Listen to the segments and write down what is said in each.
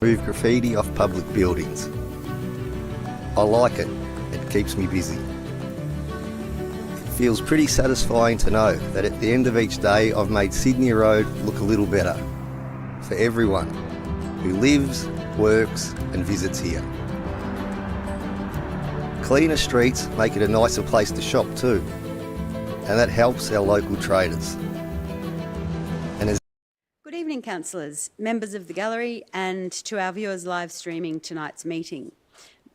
Remove graffiti off public buildings. I like it. It keeps me busy. It feels pretty satisfying to know that at the end of each day I've made Sydney Road look a little better for everyone who lives, works and visits here. Cleaner streets make it a nicer place to shop too, and that helps our local traders. Good evening, councillors, members of the gallery and to our viewers live streaming tonight's meeting.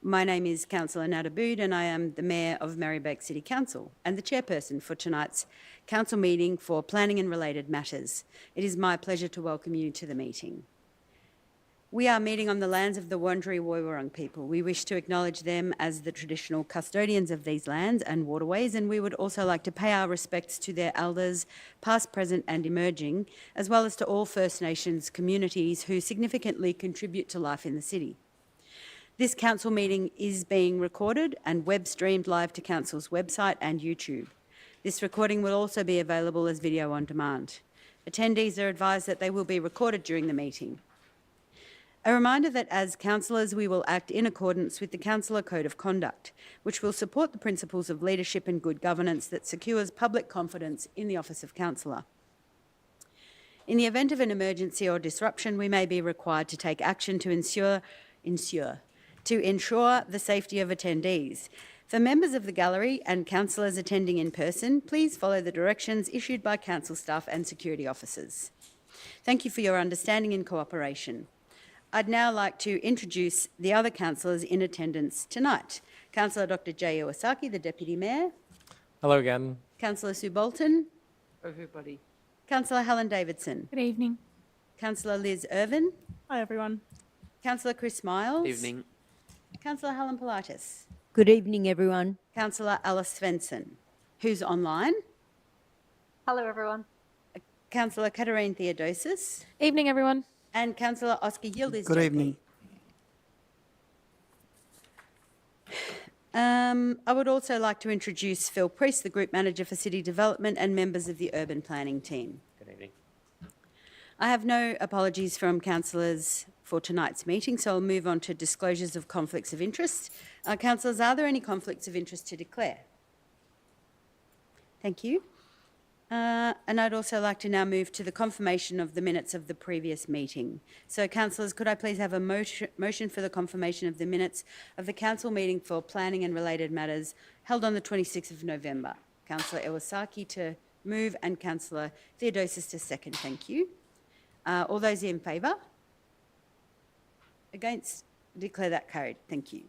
My name is Councillor Nada Bood and I am the Mayor of Merri-bek City Council and the chairperson for tonight's council meeting for planning and related matters. It is my pleasure to welcome you to the meeting. We are meeting on the lands of the Wurundjeri Woiwurrung people. We wish to acknowledge them as the traditional custodians of these lands and waterways, and we would also like to pay our respects to their elders, past, present and emerging, as well as to all First Nations communities who significantly contribute to life in the city. This council meeting is being recorded and web streamed live to council's website and YouTube. This recording will also be available as video on demand. Attendees are advised that they will be recorded during the meeting. A reminder that as councillors we will act in accordance with the Councillor Code of Conduct, which will support the principles of leadership and good governance that secures public confidence in the office of councillor. In the event of an emergency or disruption, we may be required to take action to ensure the safety of attendees. For members of the gallery and councillors attending in person, please follow the directions issued by council staff and security officers. Thank you for your understanding and cooperation. I'd now like to introduce the other councillors in attendance tonight. Councillor Dr. Jay Iwasaki, the Deputy Mayor. Hello again. Councillor Sue Bolton. Everybody. Councillor Helen Davidson. Good evening. Councillor Liz Irvin. Hi, everyone. Councillor Chris Miles. Evening. Councillor Helen Pilatus. Good evening, everyone. Councillor Alice Svensson, who's online. Hello, everyone. Councillor Katarine Theodosis. Evening, everyone. And Councillor Oscar Yildiz. Good evening. I would also like to introduce Phil Priest, the Group Manager for City Development and members of the Urban Planning team. Good evening. I have no apologies from councillors for tonight's meeting, so I'll move on to disclosures of conflicts of interest. Councillors, are there any conflicts of interest to declare? Thank you. And I'd also like to now move to the confirmation of the minutes of the previous meeting. So, councillors, could I please have a motion for the confirmation of the minutes of the council meeting for planning and related matters held on the 26th of November? Councillor Iwasaki to move and Councillor Theodosis to second. Thank you. All those in favour? Against? Declare that carried. Thank you.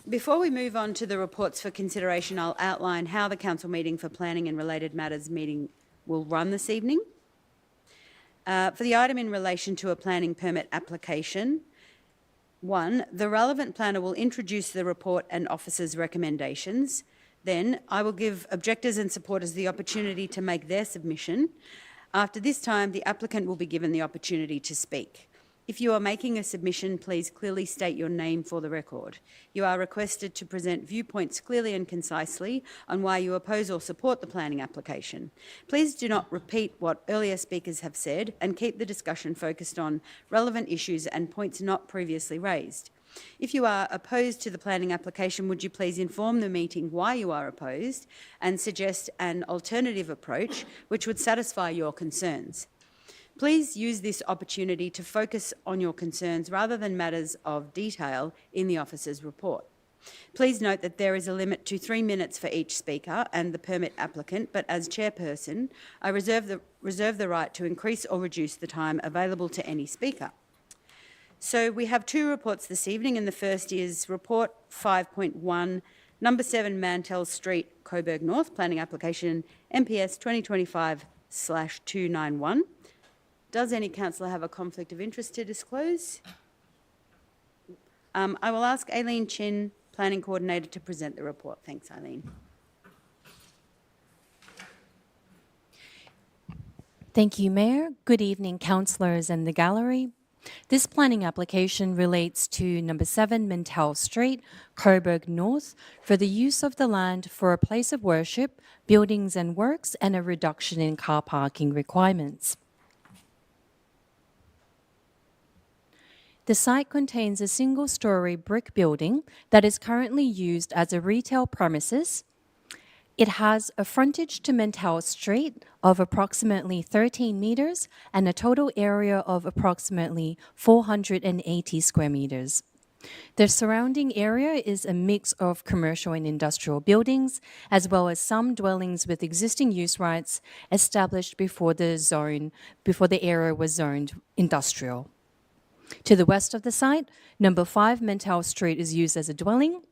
Before we move on to the reports for consideration, I'll outline how the council meeting for planning and related matters meeting will run this evening. For the item in relation to a planning permit application, 1, the relevant planner will introduce the report and officer's recommendations. Then I will give objectors and supporters the opportunity to make their submission. After this time, the applicant will be given the opportunity to speak. If you are making a submission, please clearly state your name for the record. You are requested to present viewpoints clearly and concisely on why you oppose or support the planning application. Please do not repeat what earlier speakers have said and keep the discussion focused on relevant issues and points not previously raised. If you are opposed to the planning application, would you please inform the meeting why you are opposed and suggest an alternative approach which would satisfy your concerns? Please use this opportunity to focus on your concerns rather than matters of detail in the officer's report. Please note that there is a limit to 3 minutes for each speaker and the permit applicant, but as chairperson, I reserve the right to increase or reduce the time available to any speaker. So we have 2 reports this evening, and the first is Report 5.1, Number 7 Mantell Street, Coburg North, Planning Application MPS 2025/291. Does any councillor have a conflict of interest to disclose? I will ask Aileen Chin, Planning Coordinator, to present the report. Thanks, Aileen. Thank you, Mayor. Good evening, councillors and the gallery. This planning application relates to number 7 Mantell Street, Coburg North, for the use of the land for a place of worship, buildings and works, and a reduction in car parking requirements. The site contains a single-story brick building that is currently used as a retail premises. It has a frontage to Mentell Street of approximately 13 metres and a total area of approximately 480 square metres. The surrounding area is a mix of commercial and industrial buildings, as well as some dwellings with existing use rights established before the area was zoned industrial. To the west of the site, number 5 Mentell Street is used as a dwelling.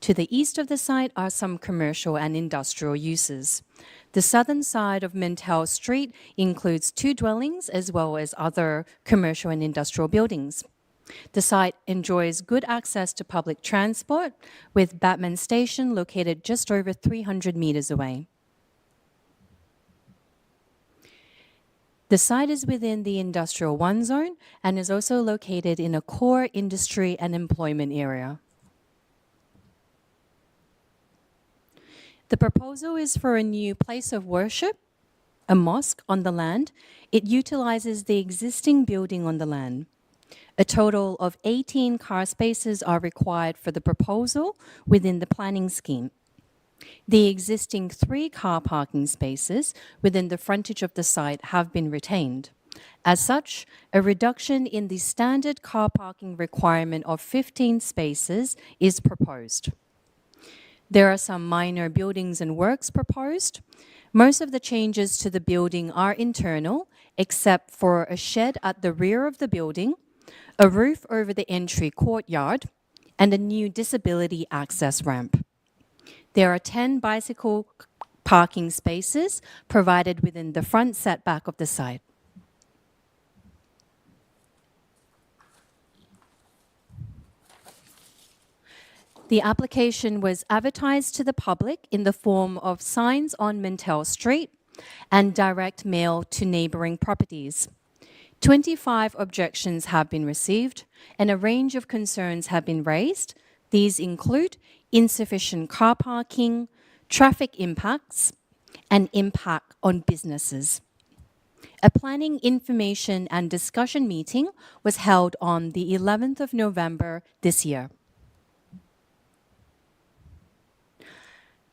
To the east of the site are some commercial and industrial uses. The southern side of Mentell Street includes 2 dwellings as well as other commercial and industrial buildings. The site enjoys good access to public transport, with Batman Station located just over 300 metres away. The site is within the Industrial 1 zone and is also located in a core industry and employment area. The proposal is for a new place of worship, a mosque on the land. It utilizes the existing building on the land. A total of 18 car spaces are required for the proposal within the planning scheme. The existing 3 car parking spaces within the frontage of the site have been retained. As such, a reduction in the standard car parking requirement of 15 spaces is proposed. There are some minor buildings and works proposed. Most of the changes to the building are internal, except for a shed at the rear of the building, a roof over the entry courtyard, and a new disability access ramp. There are 10 bicycle parking spaces provided within the front setback of the site. The application was advertised to the public in the form of signs on Mentell Street and direct mail to neighbouring properties. 25 objections have been received and a range of concerns have been raised. These include insufficient car parking, traffic impacts, and impact on businesses. A planning information and discussion meeting was held on the 11th of November this year.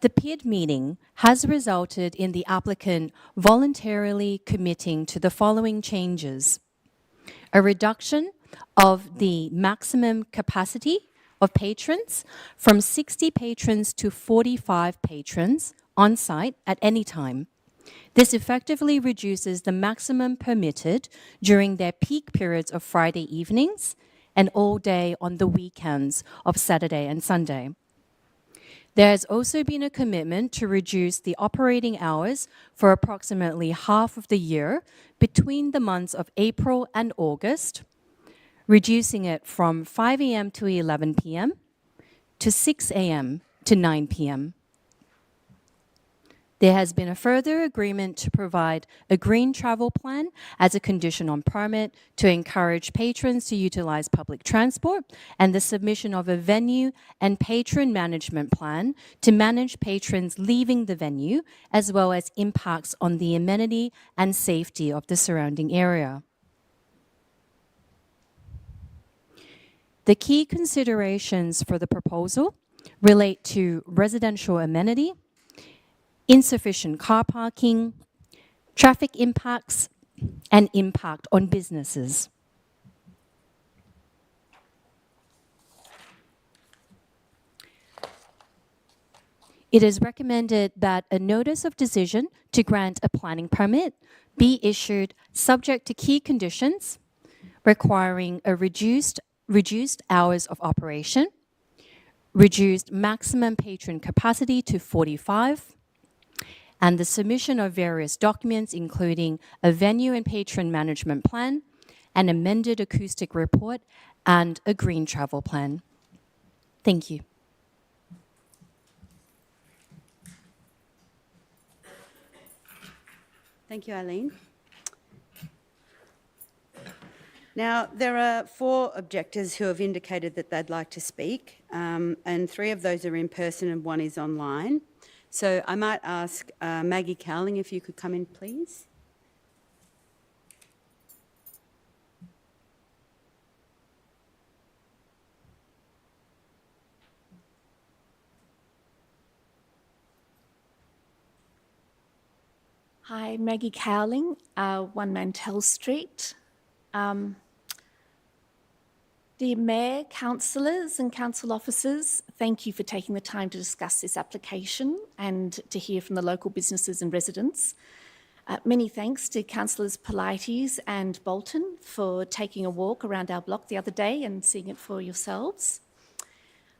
The PID meeting has resulted in the applicant voluntarily committing to the following changes: a reduction of the maximum capacity of patrons from 60 patrons to 45 patrons on site at any time. This effectively reduces the maximum permitted during their peak periods of Friday evenings and all day on the weekends of Saturday and Sunday. There has also been a commitment to reduce the operating hours for approximately half of the year between the months of April and August, reducing it from 5 a.m. to 11 p.m. to 6 a.m. to 9 p.m. There has been a further agreement to provide a green travel plan as a condition on permit to encourage patrons to utilize public transport, and the submission of a venue and patron management plan to manage patrons leaving the venue, as well as impacts on the amenity and safety of the surrounding area. The key considerations for the proposal relate to residential amenity, insufficient car parking, traffic impacts, and impact on businesses. It is recommended that a notice of decision to grant a planning permit be issued subject to key conditions requiring a reduced hours of operation, reduced maximum patron capacity to 45, and the submission of various documents, including a venue and patron management plan, an amended acoustic report, and a green travel plan. Thank you. Thank you, Eileen. Now, there are 4 objectors who have indicated that they'd like to speak, and 3 of those are in person and 1 is online. So I might ask Maggie Cowling if you could come in, please. Hi, Maggie Cowling, 1 Mantell Street. Dear Mayor, councillors and council officers, thank you for taking the time to discuss this application and to hear from the local businesses and residents. Many thanks to Councillors Polites and Bolton for taking a walk around our block the other day and seeing it for yourselves.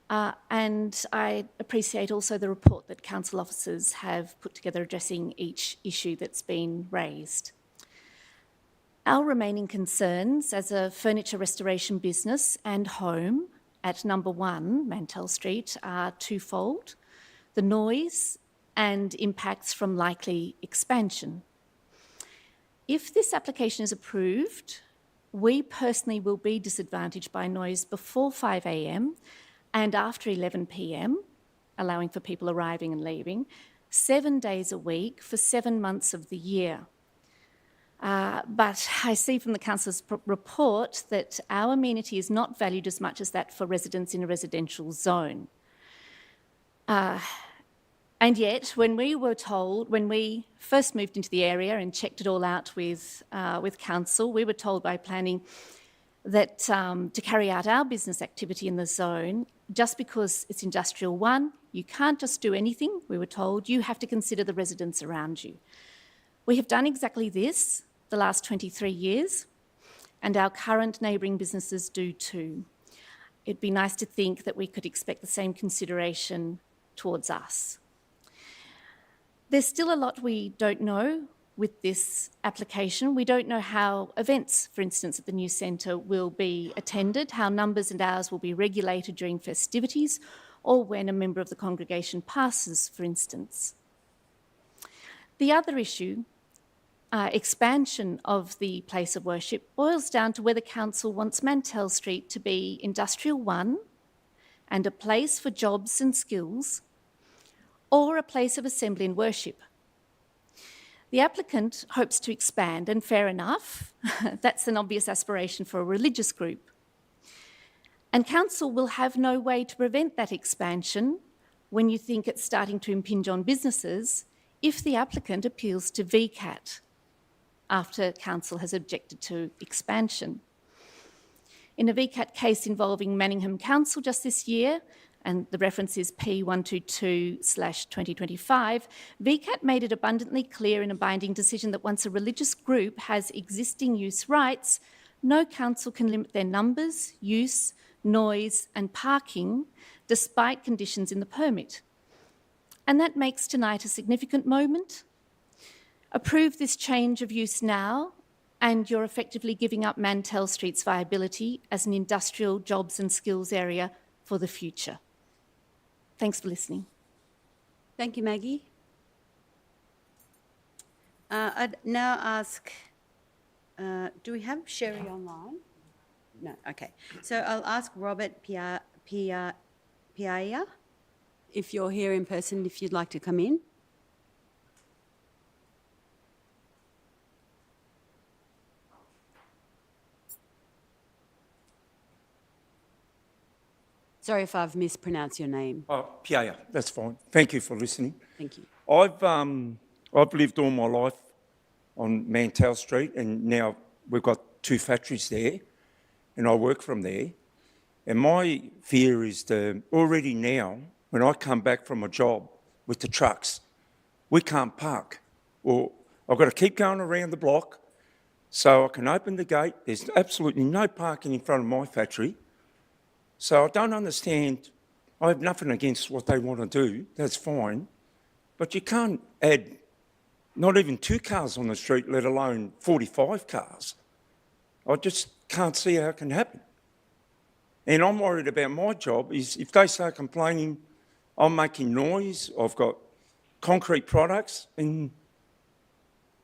And I appreciate also the report that council officers have put together addressing each issue that's been raised. Our remaining concerns as a furniture restoration business and home at number 1 Mantell Street are twofold: the noise and impacts from likely expansion. If this application is approved, we personally will be disadvantaged by noise before 5 a.m. and after 11 p.m, allowing for people arriving and leaving, 7 days a week for 7 months of the year. But I see from the council's report that our amenity is not valued as much as that for residents in a residential zone. And yet, when we first moved into the area and checked it all out with council, we were told by planning that to carry out our business activity in the zone, just because it's Industrial 1, you can't just do anything, we were told, you have to consider the residents around you. We have done exactly this the last 23 years, and our current neighbouring businesses do too. It'd be nice to think that we could expect the same consideration towards us. There's still a lot we don't know with this application. We don't know how events, for instance, at the new centre will be attended, how numbers and hours will be regulated during festivities, or when a member of the congregation passes, for instance. The other issue, expansion of the place of worship, boils down to whether council wants Mantell Street to be Industrial 1 and a place for jobs and skills, or a place of assembly and worship. The applicant hopes to expand, and fair enough, that's an obvious aspiration for a religious group. And council will have no way to prevent that expansion when you think it's starting to impinge on businesses if the applicant appeals to VCAT after council has objected to expansion. In a VCAT case involving Manningham Council just this year, and the reference is P122/2025, VCAT made it abundantly clear in a binding decision that once a religious group has existing use rights, no council can limit their numbers, use, noise and parking despite conditions in the permit. And that makes tonight a significant moment. Approve this change of use now, and you're effectively giving up Mantell Street's viability as an industrial jobs and skills area for the future. Thanks for listening. Thank you, Maggie. I'd now ask, do we have Sherry online? No, okay. So I'll ask Robert Piaia, if you're here in person, if you'd like to come in. Sorry if I've mispronounced your name. Oh, Piaia, that's fine. Thank you for listening. Thank you. I've lived all my life on Mantell Street, and now we've got 2 factories there, and I work from there. And my fear is that already now, when I come back from a job with the trucks, we can't park. Or I've got to keep going around the block so I can open the gate. There's absolutely no parking in front of my factory. So I don't understand. I have nothing against what they want to do, that's fine, but you can't add not even 2 cars on the street, let alone 45 cars. I just can't see how it can happen. And I'm worried about my job is if they start complaining, I'm making noise, I've got concrete products, and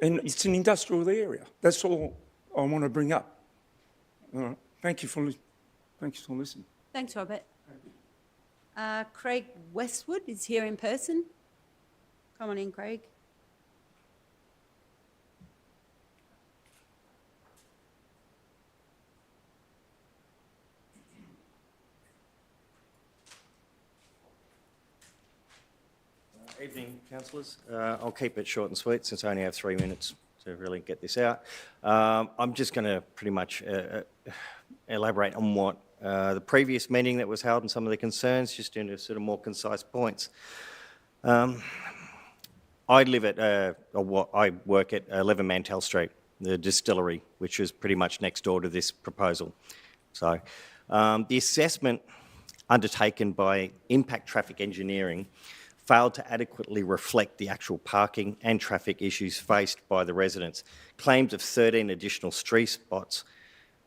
it's an industrial area. That's all I want to bring up. All right. Thank you for listening. Thanks, Robert. Craig Westwood is here in person. Come on in, Craig. Evening, councillors. I'll keep it short and sweet since I only have 3 minutes to really get this out. I'm just going to pretty much elaborate on what the previous meeting that was held and some of the concerns, just into sort of more concise points. I live at, I work at 11 Mantell Street, the distillery, which is pretty much next door to this proposal. So the assessment undertaken by Impact Traffic Engineering failed to adequately reflect the actual parking and traffic issues faced by the residents. Claims of 13 additional street spots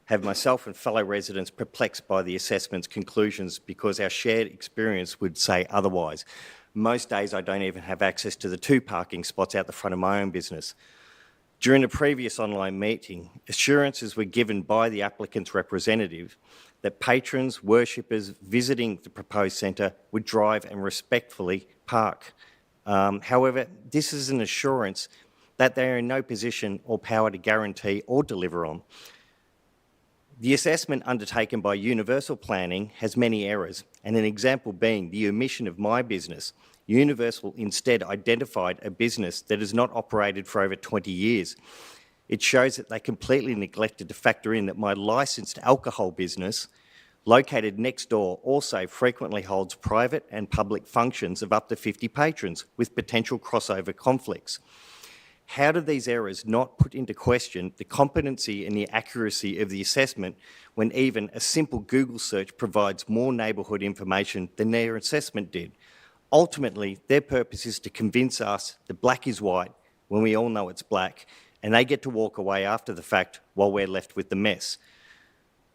have myself and fellow residents perplexed by the assessment's conclusions because our shared experience would say otherwise. Most days I don't even have access to the 2 parking spots out the front of my own business. During the previous online meeting, assurances were given by the applicant's representative that patrons, worshippers visiting the proposed centre would drive and respectfully park. However, this is an assurance that they are in no position or power to guarantee or deliver on. The assessment undertaken by Universal Planning has many errors, and an example being the omission of my business. Universal instead identified a business that has not operated for over 20 years. It shows that they completely neglected to factor in that my licensed alcohol business, located next door, also frequently holds private and public functions of up to 50 patrons with potential crossover conflicts. How do these errors not put into question the competency and the accuracy of the assessment when even a simple Google search provides more neighbourhood information than their assessment did? Ultimately, their purpose is to convince us that black is white when we all know it's black, and they get to walk away after the fact while we're left with the mess.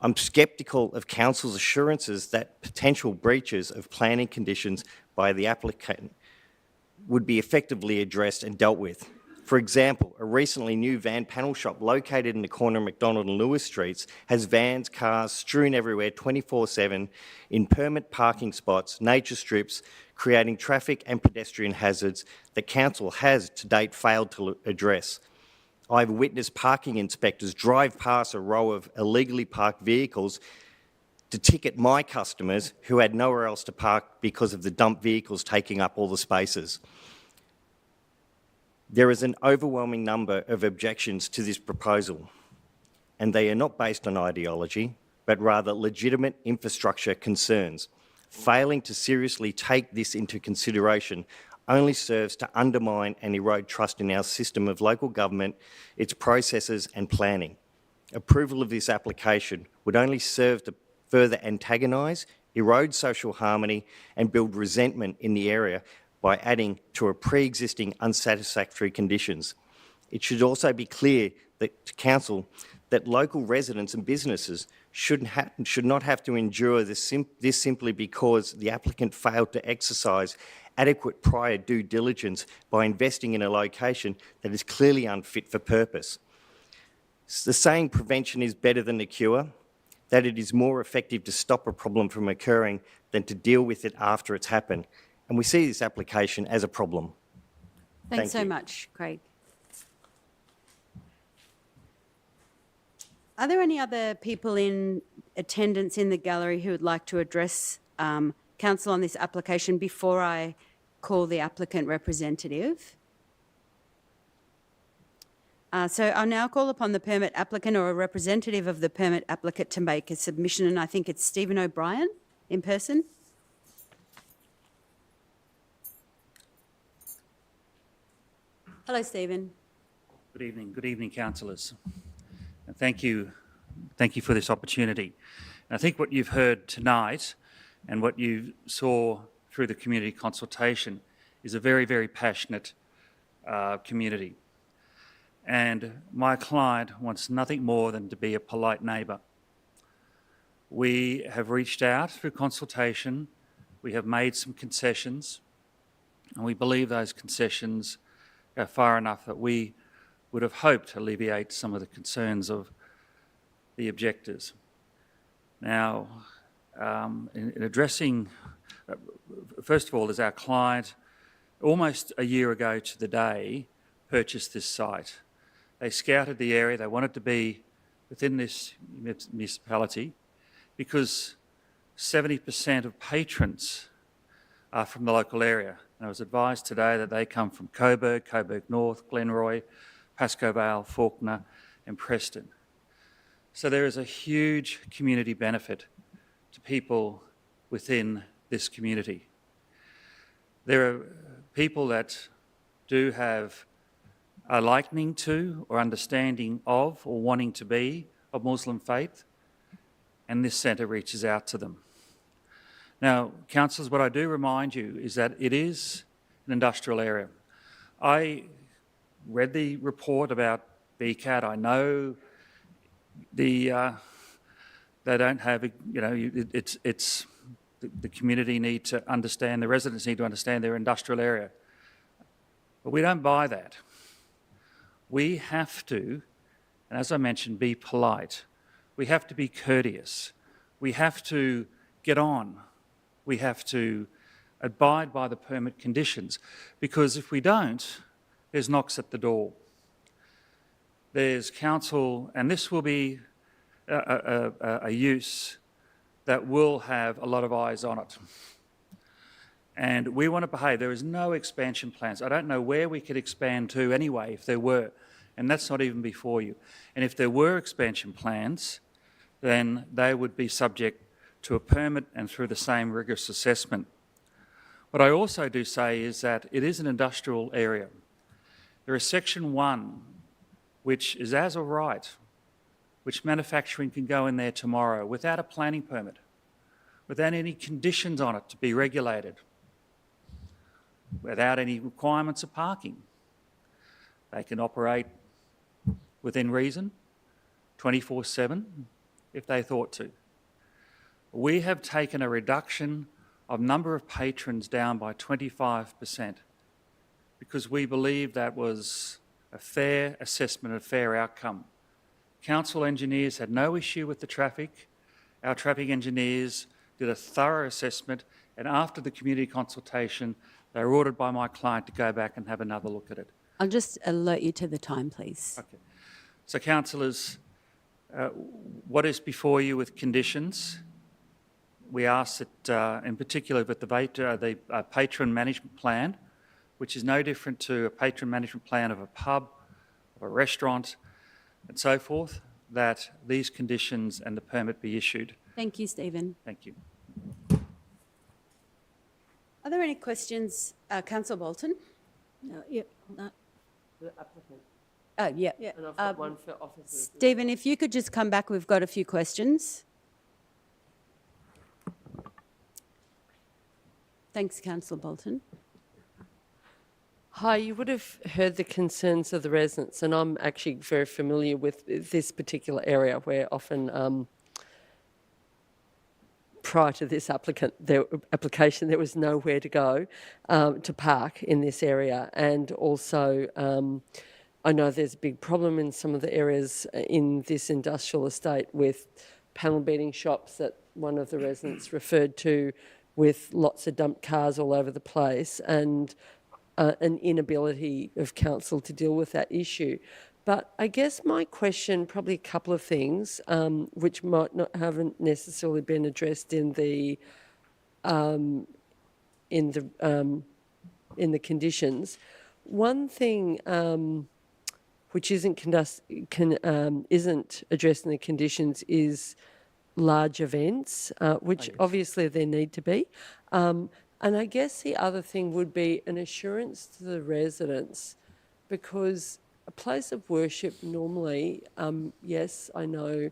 I'm sceptical of Council's assurances that potential breaches of planning conditions by the applicant would be effectively addressed and dealt with. For example, a recently new van panel shop located in the corner of McDonald and Lewis Streets has vans, cars strewn everywhere 24/7 in permit parking spots, nature strips, creating traffic and pedestrian hazards that Council has to date failed to address. I've witnessed parking inspectors drive past a row of illegally parked vehicles to ticket my customers who had nowhere else to park because of the dumped vehicles taking up all the spaces. There is an overwhelming number of objections to this proposal, and they are not based on ideology, but rather legitimate infrastructure concerns. Failing to seriously take this into consideration only serves to undermine and erode trust in our system of local government, its processes and planning. Approval of this application would only serve to further antagonise, erode social harmony and build resentment in the area by adding to a pre-existing unsatisfactory conditions. It should also be clear that to Council that local residents and businesses should not have to endure this simply because the applicant failed to exercise adequate prior due diligence by investing in a location that is clearly unfit for purpose. The saying prevention is better than the cure, that it is more effective to stop a problem from occurring than to deal with it after it's happened. And we see this application as a problem. Thanks so you. much, Craig. Are there any other people in attendance in the gallery who would like to address Council on this application before I call the applicant representative? So I'll now call upon the permit applicant or a representative of the permit applicant to make a submission, and I think it's Stephen O'Brien in person. Hello, Stephen. Good evening, councillors. And thank you for this opportunity. And I think what you've heard tonight and what you saw through the community consultation is a very, very passionate community. And my client wants nothing more than to be a polite neighbour. We have reached out through consultation, we have made some concessions, and we believe those concessions go far enough that we would have hoped to alleviate some of the concerns of the objectors. Now, in addressing, first of all, is our client, almost a year ago to the day, purchased this site. They scouted the area, they wanted to be within this municipality because 70% of patrons are from the local area. And I was advised today that they come from Coburg, Coburg North, Glenroy, Pascoe Vale, Fawkner and Preston. So there is a huge community benefit to people within this community. There are people that do have a likening to or understanding of or wanting to be of Muslim faith, and this centre reaches out to them. Now, councillors, what I do remind you is that it is an industrial area. I read the report about BCAT. I know they don't have, the community need to understand, the residents need to understand their industrial area. But we don't buy that. We have to, and as I mentioned, be polite. We have to be courteous. We have to get on. We have to abide by the permit conditions, because if we don't, there's knocks at the door. There's council, and this will be a use that will have a lot of eyes on it. And we want to behave. There is no expansion plans. I don't know where we could expand to anyway if there were, and that's not even before you. And if there were expansion plans, then they would be subject to a permit and through the same rigorous assessment. What I also do say is that it is an industrial area. There is Section 1, which is as a right, which manufacturing can go in there tomorrow without a planning permit, without any conditions on it to be regulated, without any requirements of parking. They can operate within reason, 24/7, if they thought to. We have taken a reduction of number of patrons down by 25% because we believe that was a fair assessment, a fair outcome. Council engineers had no issue with the traffic. Our traffic engineers did a thorough assessment, and after the community consultation, they were ordered by my client to go back and have another look at it. I'll just alert you to the time, please. Okay. So, councillors, what is before you with conditions? We ask that, in particular, with the patron management plan, which is no different to a patron management plan of a pub, of a restaurant, and so forth, that these conditions and the permit be issued. Thank you, Stephen. Thank you. Are there any questions? Councillor Bolton? No. The applicant. Yeah. And I've got one for officers. Stephen, if you could just come back, we've got a few questions. Thanks, Councillor Bolton. Hi, you would have heard the concerns of the residents, and I'm actually very familiar with this particular area where often prior to this application, there was nowhere to go to park in this area. And also, I know there's a big problem in some of the areas in this industrial estate with panel beating shops that one of the residents referred to, with lots of dumped cars all over the place, and an inability of council to deal with that issue. But I guess my question, probably a couple of things, which haven't necessarily been addressed in the conditions. One thing which isn't addressed in the conditions is large events, which obviously there need to be. And I guess the other thing would be an assurance to the residents, because a place of worship normally, yes, I know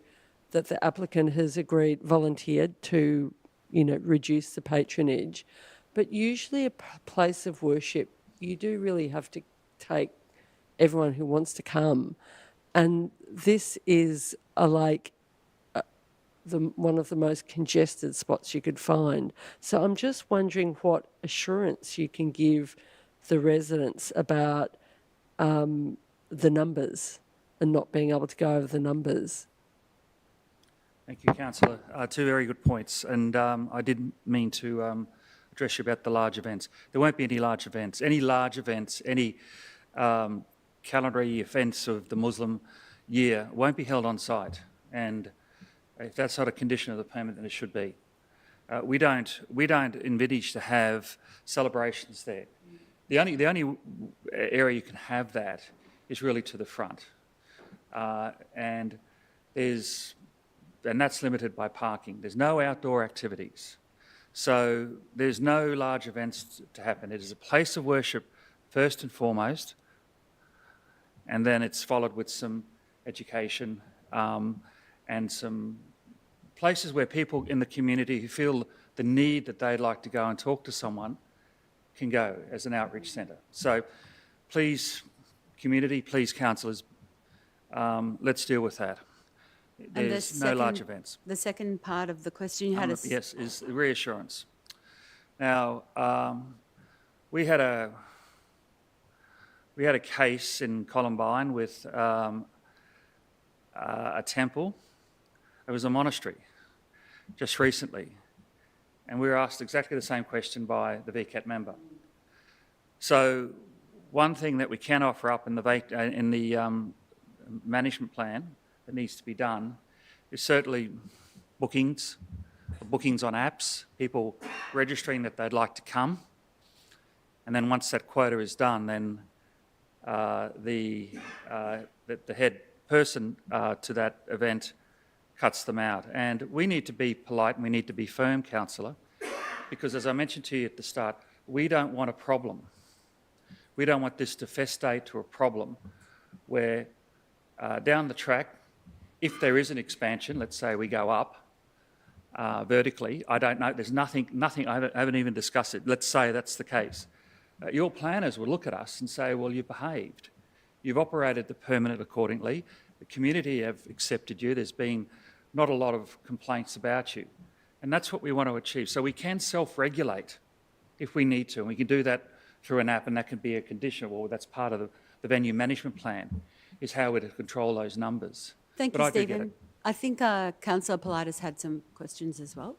that the applicant has volunteered to, reduce the patronage, but usually a place of worship, you do really have to take everyone who wants to come. And this is one of the most congested spots you could find. So I'm just wondering what assurance you can give the residents about the numbers and not being able to go over the numbers. Thank you, Councillor. Two very good points. And I didn't mean to address you about the large events. There won't be any large events. Any large events, any calendar events of the Muslim year won't be held on site. And if that's not a condition of the permit, then it should be. We don't envisage to have celebrations there. The only area you can have that is really to the front, and that's limited by parking. There's no outdoor activities, so there's no large events to happen. It is a place of worship first and foremost, and then it's followed with some education and some places where people in the community who feel the need that they'd like to go and talk to someone can go as an outreach centre. So please, community, please, councillors, let's deal with that. There's no large events. The second part of the question you had is... Yes, is reassurance. Now, we had a case in Columbine with a temple. It was a monastery just recently, and we were asked exactly the same question by the VCAT member. So one thing that we can offer up in the management plan that needs to be done is certainly bookings on apps, people registering that they'd like to come, and then once that quota is done, then the head person to that event cuts them out. And we need to be polite and we need to be firm, councillor, because as I mentioned to you at the start, we don't want a problem. We don't want this to festate to a problem where down the track, if there is an expansion, let's say we go up vertically, I don't know, there's nothing, I haven't even discussed it. Let's say that's the case. Your planners will look at us and say, well, you've behaved. You've operated the permanent accordingly. The community have accepted you. There's been not a lot of complaints about you. And that's what we want to achieve. So we can self-regulate if we need to, and we can do that through an app, and that can be a condition, or that's part of the venue management plan, is how we're to control those numbers. Thank But you, I do get Stephen. it. I think Councillor Politis had some questions as well.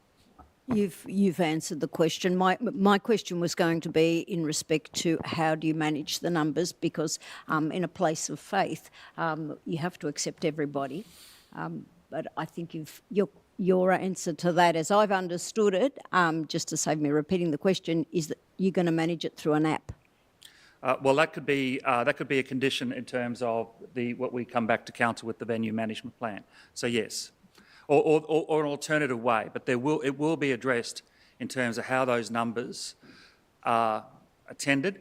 You've answered the question. My question was going to be in respect to how do you manage the numbers, because in a place of faith you have to accept everybody. But I think your answer to that, as I've understood it, just to save me repeating the question, is that you're going to manage it through an app. Well, that could be a condition in terms of what we come back to council with the venue management plan. So yes, or an alternative way, but it will be addressed in terms of how those numbers are attended,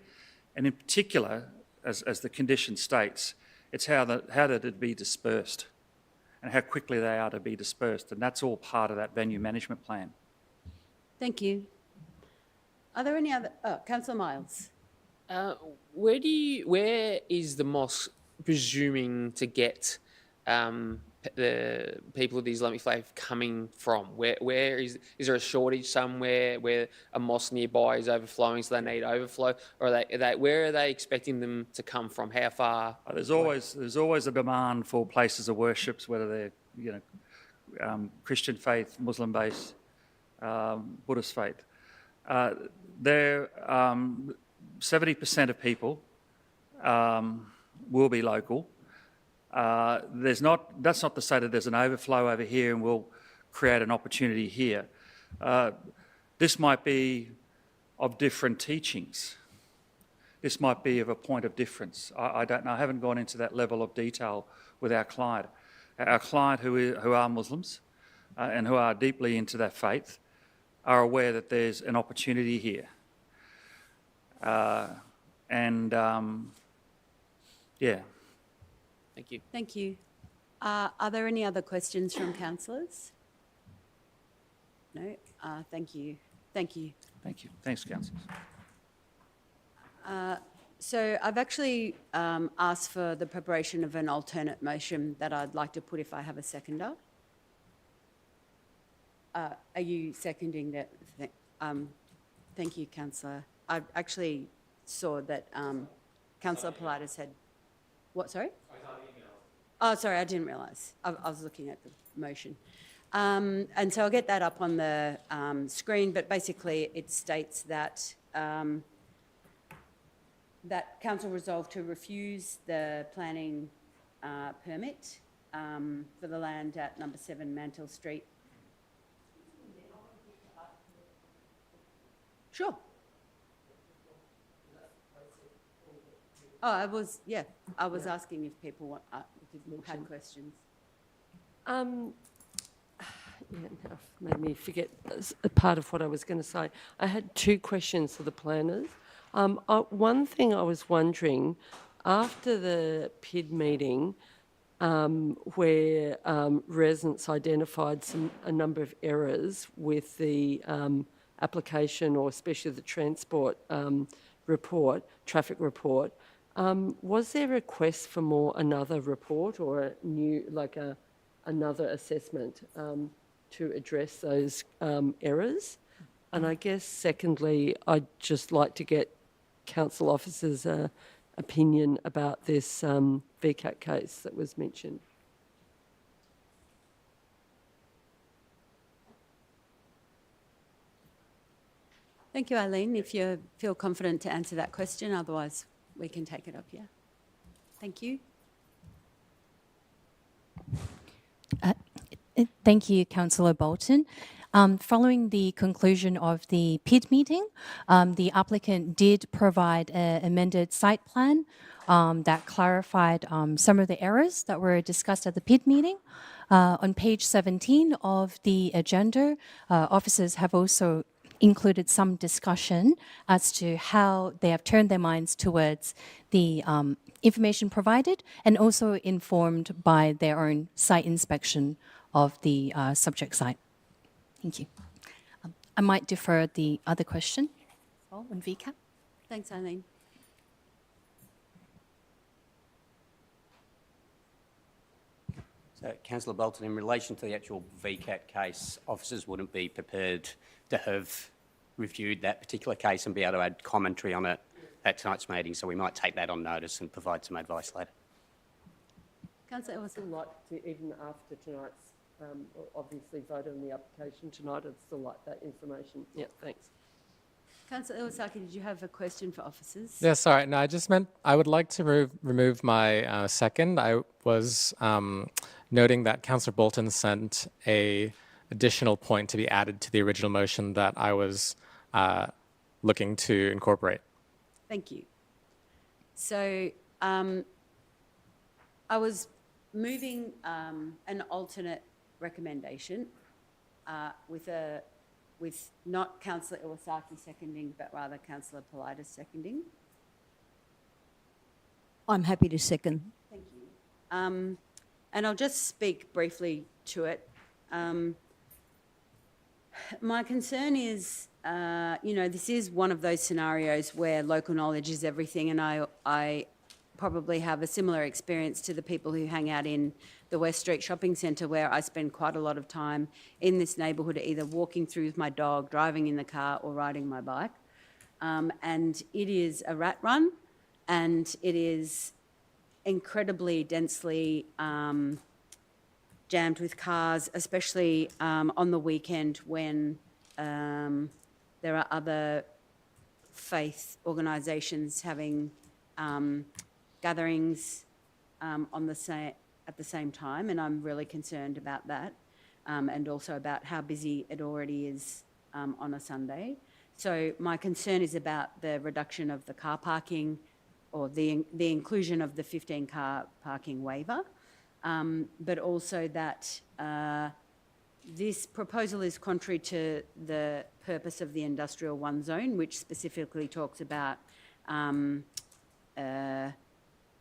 and in particular, as the condition states, it's how they're to be dispersed and how quickly they are to be dispersed, and that's all part of that venue management plan. Thank you. Are there any other... Oh, Councillor Miles. Where is the mosque presuming to get the people of the Islamic faith coming from? Where is there a shortage somewhere where a mosque nearby is overflowing, so they need overflow, or where are they expecting them to come from? How far? There's always a demand for places of worships, whether they're Christian faith, Muslim based, Buddhist faith. 70% of people will be local. That's not to say that there's an overflow over here and we'll create an opportunity here. This might be of different teachings. This might be of a point of difference. I don't know. I haven't gone into that level of detail with our client. Our client who are Muslims and who are deeply into that faith are aware that there's an opportunity here. Yeah. Thank you. Thank you. Are there any other questions from councillors? No? Thank you. Thank you. Thank you. Thanks, councillors. So I've actually asked for the preparation of an alternate motion that I'd like to put if I have a seconder. Are you seconding that? Thank you, councillor. I actually saw that Councillor Politis had... What, sorry? Oh, sorry, I didn't realise. I was looking at the motion. And so I'll get that up on the screen, but basically it states that that council resolved to refuse the planning permit for the land at number 7 Mantle Street. Sure. Oh, I was asking if people had questions. Yeah, now made me forget a part of what I was going to say. I had two questions for the planners. One thing I was wondering, after the PID meeting, where residents identified a number of errors with the application, or especially the transport traffic report, was there a request for another report or a new, another assessment to address those errors? And I guess secondly, I'd just like to get council officers' opinion about this VCAT case that was mentioned. Thank you, Eileen. If you feel confident to answer that question, otherwise we can take it up here. Thank you. Thank you, Councillor Bolton. Following the conclusion of the PID meeting, the applicant did provide an amended site plan that clarified some of the errors that were discussed at the PID meeting. On page 17 of the agenda, officers have also included some discussion as to how they have turned their minds towards the information provided, and also informed by their own site inspection of the subject site. Thank you. I might defer the other question as well on VCAT. Thanks, Eileen. So, Councillor Bolton, in relation to the actual VCAT case, officers wouldn't be prepared to have reviewed that particular case and be able to add commentary on it at tonight's meeting, so we might take that on notice and provide some advice later. Councillor Iwasaki. I'd like to, even after tonight's, obviously vote on the application tonight, I'd still like that information. Yeah, thanks. Councillor Iwasaki, did you have a question for officers? Yeah, sorry. No, I just meant I would like to remove my second. I was noting that Councillor Bolton sent a additional point to be added to the original motion that I was looking to incorporate. Thank you. So I was moving an alternate recommendation with not Councillor Iwasaki seconding, but rather Councillor Politis seconding. I'm happy to second. Thank you. And I'll just speak briefly to it. My concern is, this is one of those scenarios where local knowledge is everything, and I probably have a similar experience to the people who hang out in the West Street Shopping Centre, where I spend quite a lot of time in this neighbourhood, either walking through with my dog, driving in the car, or riding my bike. And it is a rat run, and it is incredibly densely jammed with cars, especially on the weekend when there are other faith organisations having gatherings at the same time, and I'm really concerned about that, and also about how busy it already is on a Sunday. So my concern is about the reduction of the car parking, or the inclusion of the 15-car parking waiver, but also that this proposal is contrary to the purpose of the Industrial 1 Zone, which specifically talks about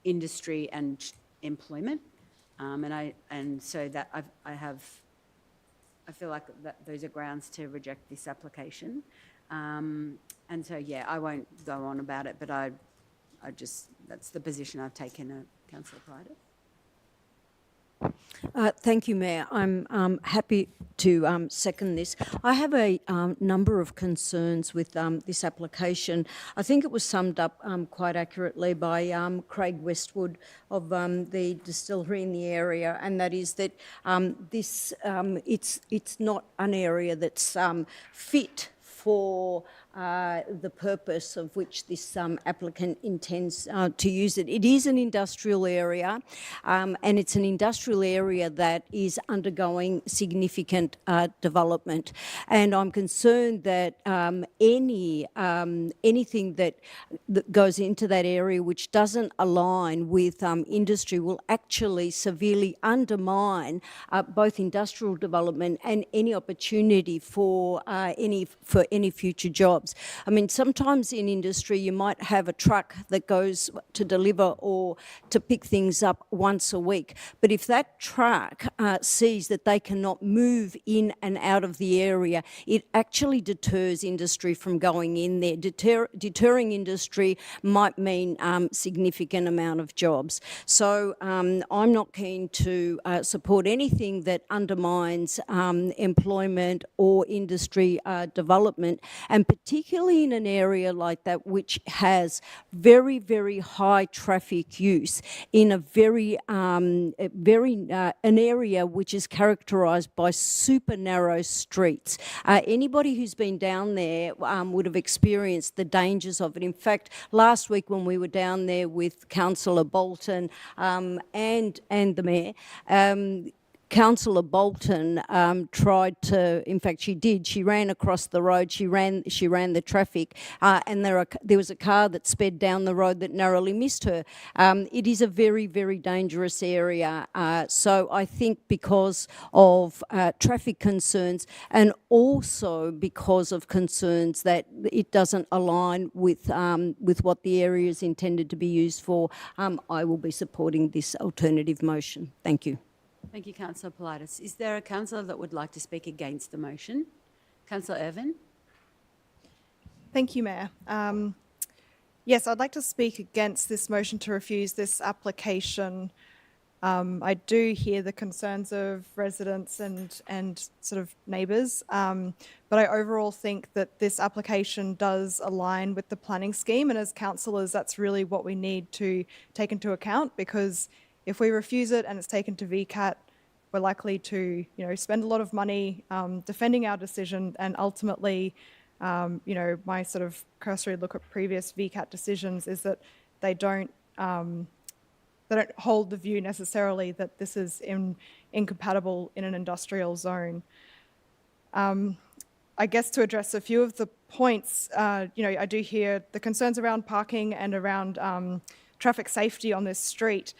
industry and employment, and so that I feel like that those are grounds to reject this application, and so yeah, I won't go on about it, but I just, that's the position I've taken, Councillor Politis. Thank you, Mayor. I'm happy to second this. I have a number of concerns with this application. I think it was summed up quite accurately by Craig Westwood of the distillery in the area, and that is that it's not an area that's fit for the purpose of which this applicant intends to use it. It is an industrial area, and it's an industrial area that is undergoing significant development. And I'm concerned that anything that goes into that area which doesn't align with industry will actually severely undermine both industrial development and any opportunity for any future jobs. I mean, sometimes in industry you might have a truck that goes to deliver or to pick things up once a week, but if that truck sees that they cannot move in and out of the area, it actually deters industry from going in there. Deterring industry might mean significant amount of jobs. So I'm not keen to support anything that undermines employment or industry development, and particularly in an area like that which has very, very high traffic use in a an area which is characterised by super narrow streets. Anybody who's been down there would have experienced the dangers of it. In fact, last week when we were down there with Councillor Bolton and the Mayor, Councillor Bolton tried to, in fact she did, she ran across the road, she ran the traffic, and there was a car that sped down the road that narrowly missed her. It is a very, very dangerous area. So I think because of traffic concerns and also because of concerns that it doesn't align with what the area is intended to be used for, I will be supporting this alternative motion. Thank you. Thank you, Councillor Politis. Is there a councillor that would like to speak against the motion? Councillor Irvin? Thank you, Mayor. Yes, I'd like to speak against this motion to refuse this application. I do hear the concerns of residents and sort of neighbours, but I overall think that this application does align with the planning scheme, and as councillors, that's really what we need to take into account, because if we refuse it and it's taken to VCAT, we're likely to, spend a lot of money defending our decision, and ultimately, my sort of cursory look at previous VCAT decisions is that they don't hold the view necessarily that this is incompatible in an industrial zone. I guess to address a few of the points, I do hear the concerns around parking and around traffic safety on this street.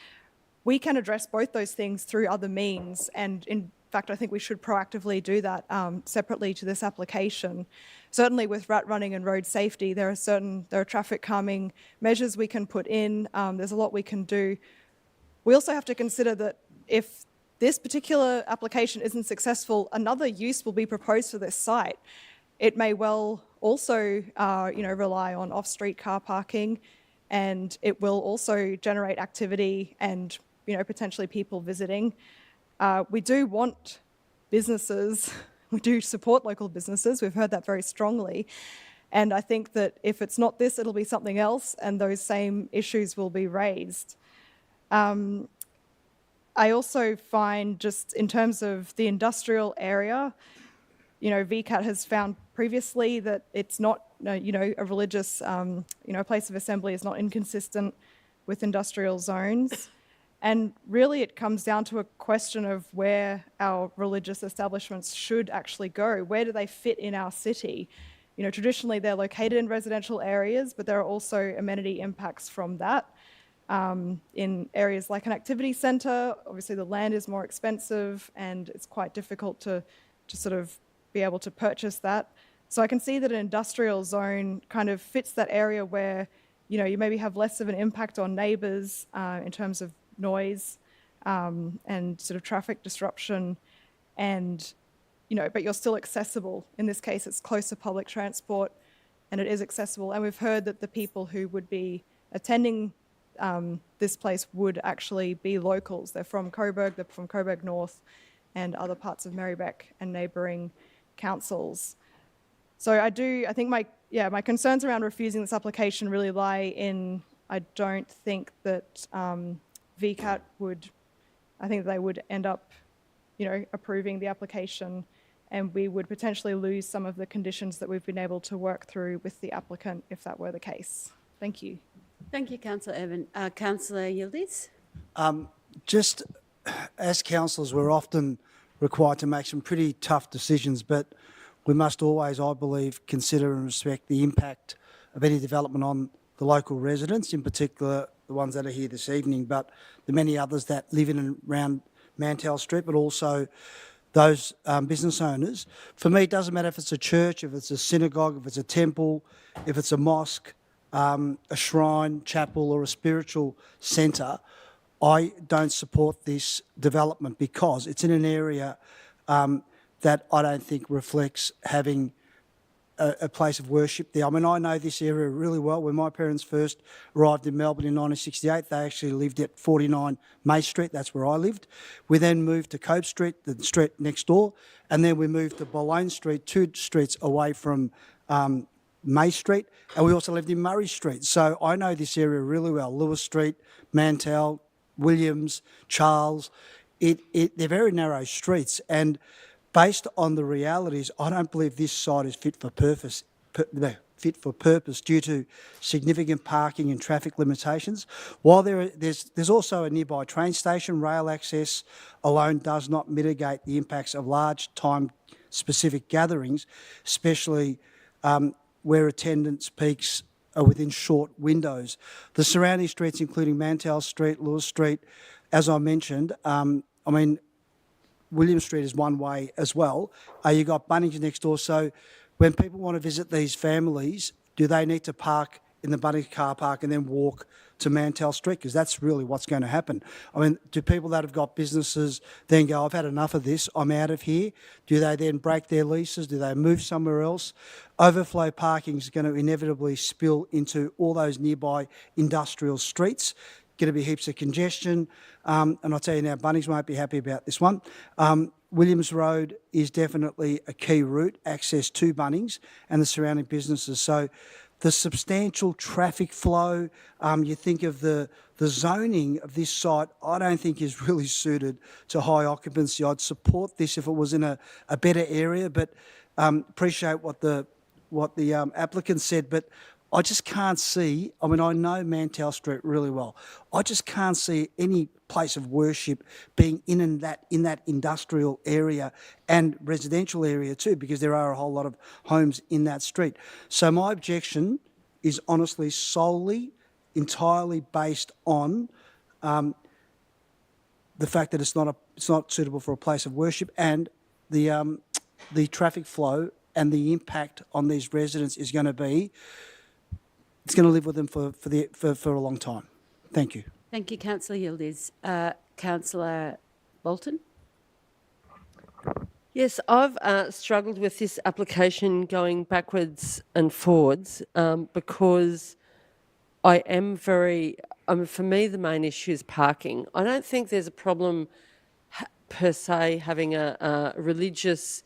We can address both those things through other means, and in fact, I think we should proactively do that separately to this application. Certainly with rat running and road safety, there are traffic calming measures we can put in. There's a lot we can do. We also have to consider that if this particular application isn't successful, another use will be proposed for this site. It may well also, rely on off-street car parking, and it will also generate activity and potentially people visiting. We do want businesses, we do support local businesses, we've heard that very strongly. And I think that if it's not this, it'll be something else, and those same issues will be raised. I also find, just in terms of the industrial area, VCAT has found previously that it's not, a religious, a place of assembly is not inconsistent with industrial zones. And really it comes down to a question of where our religious establishments should actually go. Where do they fit in our city? Traditionally they're located in residential areas, but there are also amenity impacts from that. In areas like an activity centre, obviously the land is more expensive and it's quite difficult to sort of be able to purchase that. So I can see that an industrial zone kind of fits that area where, you maybe have less of an impact on neighbours in terms of noise and sort of traffic disruption, and but you're still accessible. In this case, it's close to public transport and it is accessible, and we've heard that the people who would be attending this place would actually be locals. They're from Coburg, they're from Coburg North and other parts of Merri-bek and neighbouring councils. So I think my concerns around refusing this application really lie in, I don't think that VCAT would, I think they would end up, approving the application and we would potentially lose some of the conditions that we've been able to work through with the applicant if that were the case. Thank you. Thank you, Councillor Evan. Councillor Yildiz? Just as councillors, we're often required to make some pretty tough decisions, but we must always, I believe, consider and respect the impact of any development on the local residents, in particular the ones that are here this evening, but the many others that live in and around Mantell Street, but also those business owners. For me, it doesn't matter if it's a church, if it's a synagogue, if it's a temple, if it's a mosque, a shrine, chapel or a spiritual centre. I don't support this development because it's in an area that I don't think reflects having a place of worship there. I mean, I know this area really well. When my parents first arrived in Melbourne in 1968, they actually lived at 49 May Street. That's where I lived. We then moved to Cope Street, the street next door, and then we moved to Boulogne Street, 2 streets away from May Street, and we also lived in Murray Street. So I know this area really well. Lewis Street, Mantell, Williams, Charles. They're very narrow streets, and based on the realities, I don't believe this site is fit for purpose due to significant parking and traffic limitations. While there's also a nearby train station, rail access alone does not mitigate the impacts of large time-specific gatherings, especially where attendance peaks are within short windows. The surrounding streets, including Mantell Street, Lewis Street, as I mentioned, William Street is one way as well. You've got Bunnings next door. So when people want to visit these families, do they need to park in the Bunnings car park and then walk to Mantell Street? Because that's really what's going to happen. I mean, do people that have got businesses then go, I've had enough of this, I'm out of here? Do they then break their leases? Do they move somewhere else? Overflow parking is going to inevitably spill into all those nearby industrial streets. Going to be heaps of congestion. And I'll tell you now, Bunnings won't be happy about this one. Williams Road is definitely a key route, access to Bunnings and the surrounding businesses. So the substantial traffic flow, you think of the zoning of this site, I don't think is really suited to high occupancy. I'd support this if it was in a better area, but appreciate what the applicant said, but I just can't see, I mean, I know Mantell Street really well. I just can't see any place of worship being in that industrial area and residential area too, because there are a whole lot of homes in that street. So my objection is honestly solely, entirely based on the fact that it's not suitable for a place of worship, and the traffic flow and the impact on these residents is going to be. It's going to live with them for a long time. Thank you. Thank you, Councillor Yildiz. Councillor Bolton? Yes, I've struggled with this application going backwards and forwards because I am for me, the main issue is parking. I don't think there's a problem per se having a religious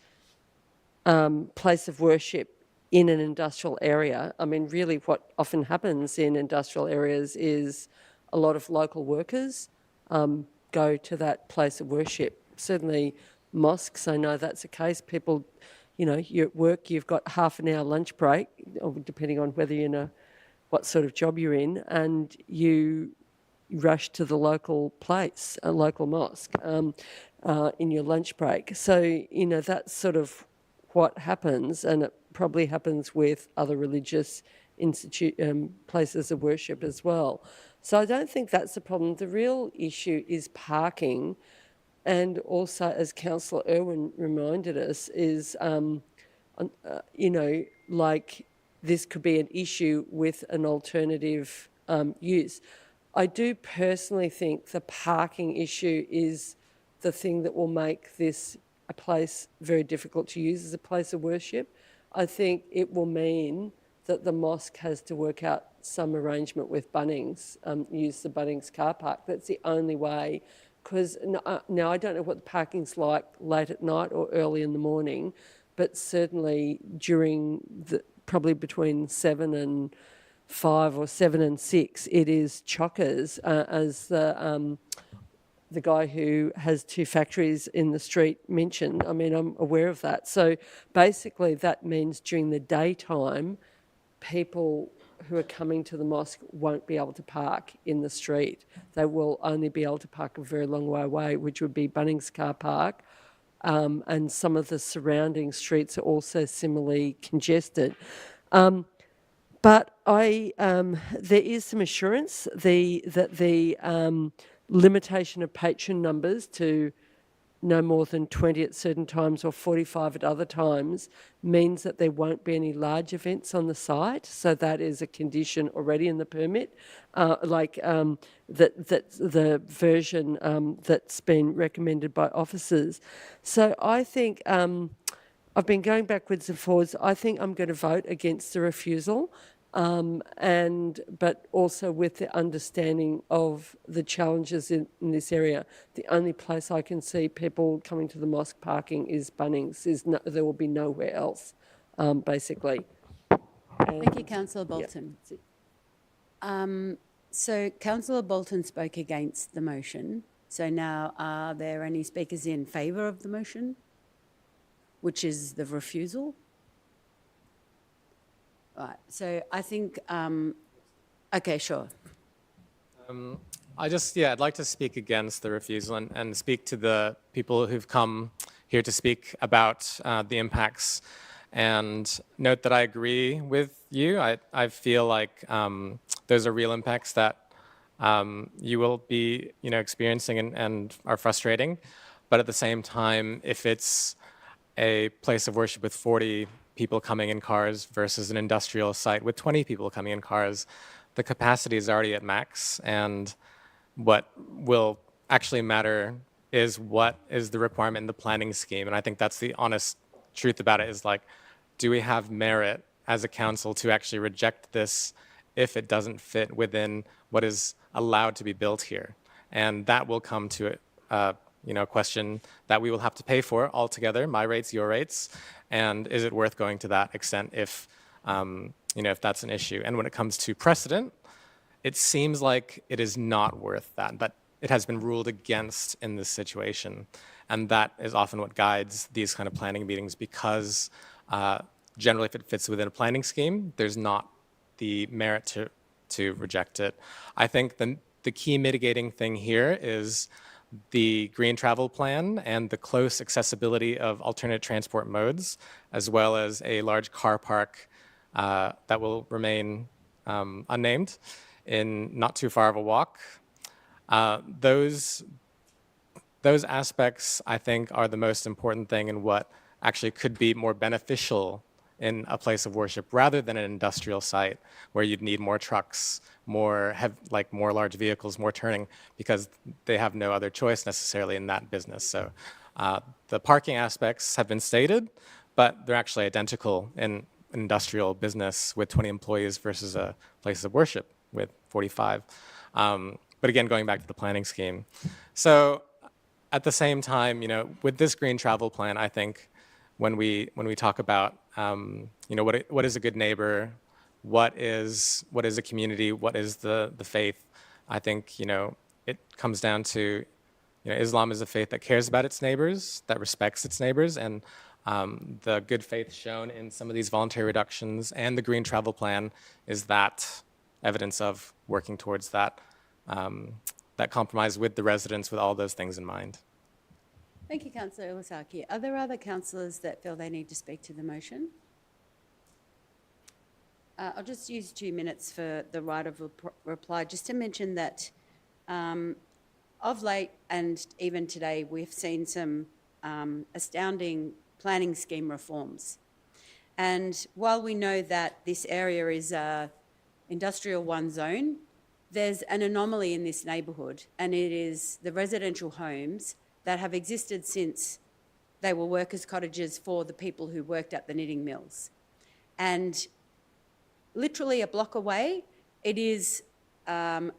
place of worship in an industrial area. I mean, really what often happens in industrial areas is a lot of local workers go to that place of worship. Certainly mosques, I know that's the case. People, you're at work, you've got half an hour lunch break, or depending on whether you know what sort of job you're in, and you rush to the local place, a local mosque, in your lunch break. So, that's sort of what happens, and it probably happens with other religious places of worship as well. So I don't think that's the problem. The real issue is parking, and also, as Councillor Irwin reminded us, is, like this could be an issue with an alternative use. I do personally think the parking issue is the thing that will make this a place very difficult to use as a place of worship. I think it will mean that the mosque has to work out some arrangement with Bunnings, use the Bunnings car park. That's the only way, because now I don't know what the parking's like late at night or early in the morning, but certainly during probably between 7 and 5 or 7 and 6, it is chockers as the guy who has 2 factories in the street mentioned. I mean, I'm aware of that. So basically that means during the daytime, people who are coming to the mosque won't be able to park in the street. They will only be able to park a very long way away, which would be Bunnings Car Park. And some of the surrounding streets are also similarly congested. But there is some assurance that the limitation of patron numbers to no more than 20 at certain times or 45 at other times means that there won't be any large events on the site. So that is a condition already in the permit, that's the version that's been recommended by officers. So I think I've been going backwards and forwards. I think I'm going to vote against the refusal. But also with the understanding of the challenges in this area. The only place I can see people coming to the mosque parking is Bunnings. There will be nowhere else, basically. Thank you, Councillor Bolton. So Councillor Bolton spoke against the motion. So now are there any speakers in favour of the motion, which is the refusal? Right, so I think, okay, sure. I'd like to speak against the refusal and speak to the people who've come here to speak about the impacts and note that I agree with you. I feel like those are real impacts that you will be, experiencing and are frustrating. But at the same time, if it's a place of worship with 40 people coming in cars versus an industrial site with 20 people coming in cars, the capacity is already at max. And what will actually matter is what is the requirement in the planning scheme. And I think that's the honest truth about it, is like, do we have merit as a council to actually reject this if it doesn't fit within what is allowed to be built here? And that will come to a question that we will have to pay for altogether, my rates, your rates, and is it worth going to that extent if that's an issue? And when it comes to precedent, it seems like it is not worth that, but it has been ruled against in this situation. And that is often what guides these kind of planning meetings, because generally if it fits within a planning scheme, there's not the merit to reject it. I think the key mitigating thing here is the green travel plan and the close accessibility of alternate transport modes, as well as a large car park that will remain unnamed in not too far of a walk. Those aspects, I think, are the most important thing and what actually could be more beneficial in a place of worship rather than an industrial site where you'd need more trucks, more large vehicles, more turning, because they have no other choice necessarily in that business. So the parking aspects have been stated, but they're actually identical in industrial business with 20 employees versus a place of worship with 45. But again, going back to the planning scheme. So at the same time, with this green travel plan, I think when we talk about what is a good neighbor, what is a community, what is the faith, I think it comes down to Islam is a faith that cares about its neighbors, that respects its neighbors, and the good faith shown in some of these voluntary reductions and the green travel plan is that evidence of working towards that compromise with the residents, with all those things in mind. Thank you, Councillor Iwasaki. Are there other councillors that feel they need to speak to the motion? I'll just use 2 minutes for the right of reply, just to mention that of late and even today, we've seen some astounding planning scheme reforms. And while we know that this area is a industrial 1 zone, there's an anomaly in this neighbourhood, and it is the residential homes that have existed since they were workers' cottages for the people who worked at the knitting mills. And literally a block away, it is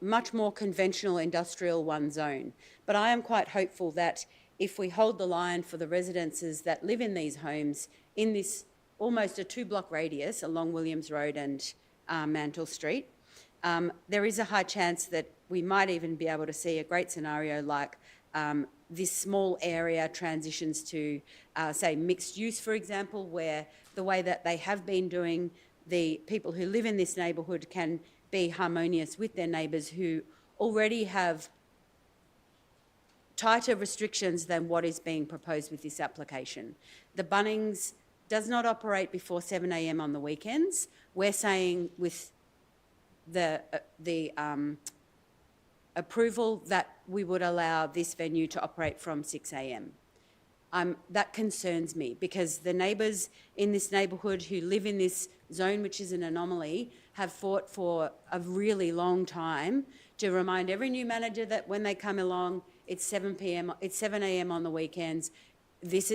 much more conventional industrial 1 zone. But I am quite hopeful that if we hold the line for the residences that live in these homes in this almost a 2-block radius along Williams Road and Mantle Street, there is a high chance that we might even be able to see a great scenario like this small area transitions to, say, mixed use, for example, where the way that they have been doing, the people who live in this neighbourhood can be harmonious with their neighbours who already have tighter restrictions than what is being proposed with this application. The Bunnings does not operate before 7 a.m. on the weekends. We're saying with the approval that we would allow this venue to operate from 6 a.m. That concerns me because the neighbours in this neighbourhood who live in this zone, which is an anomaly, have fought for a really long time to remind every new manager that when they come along, it's 7 a.m. on the weekends. This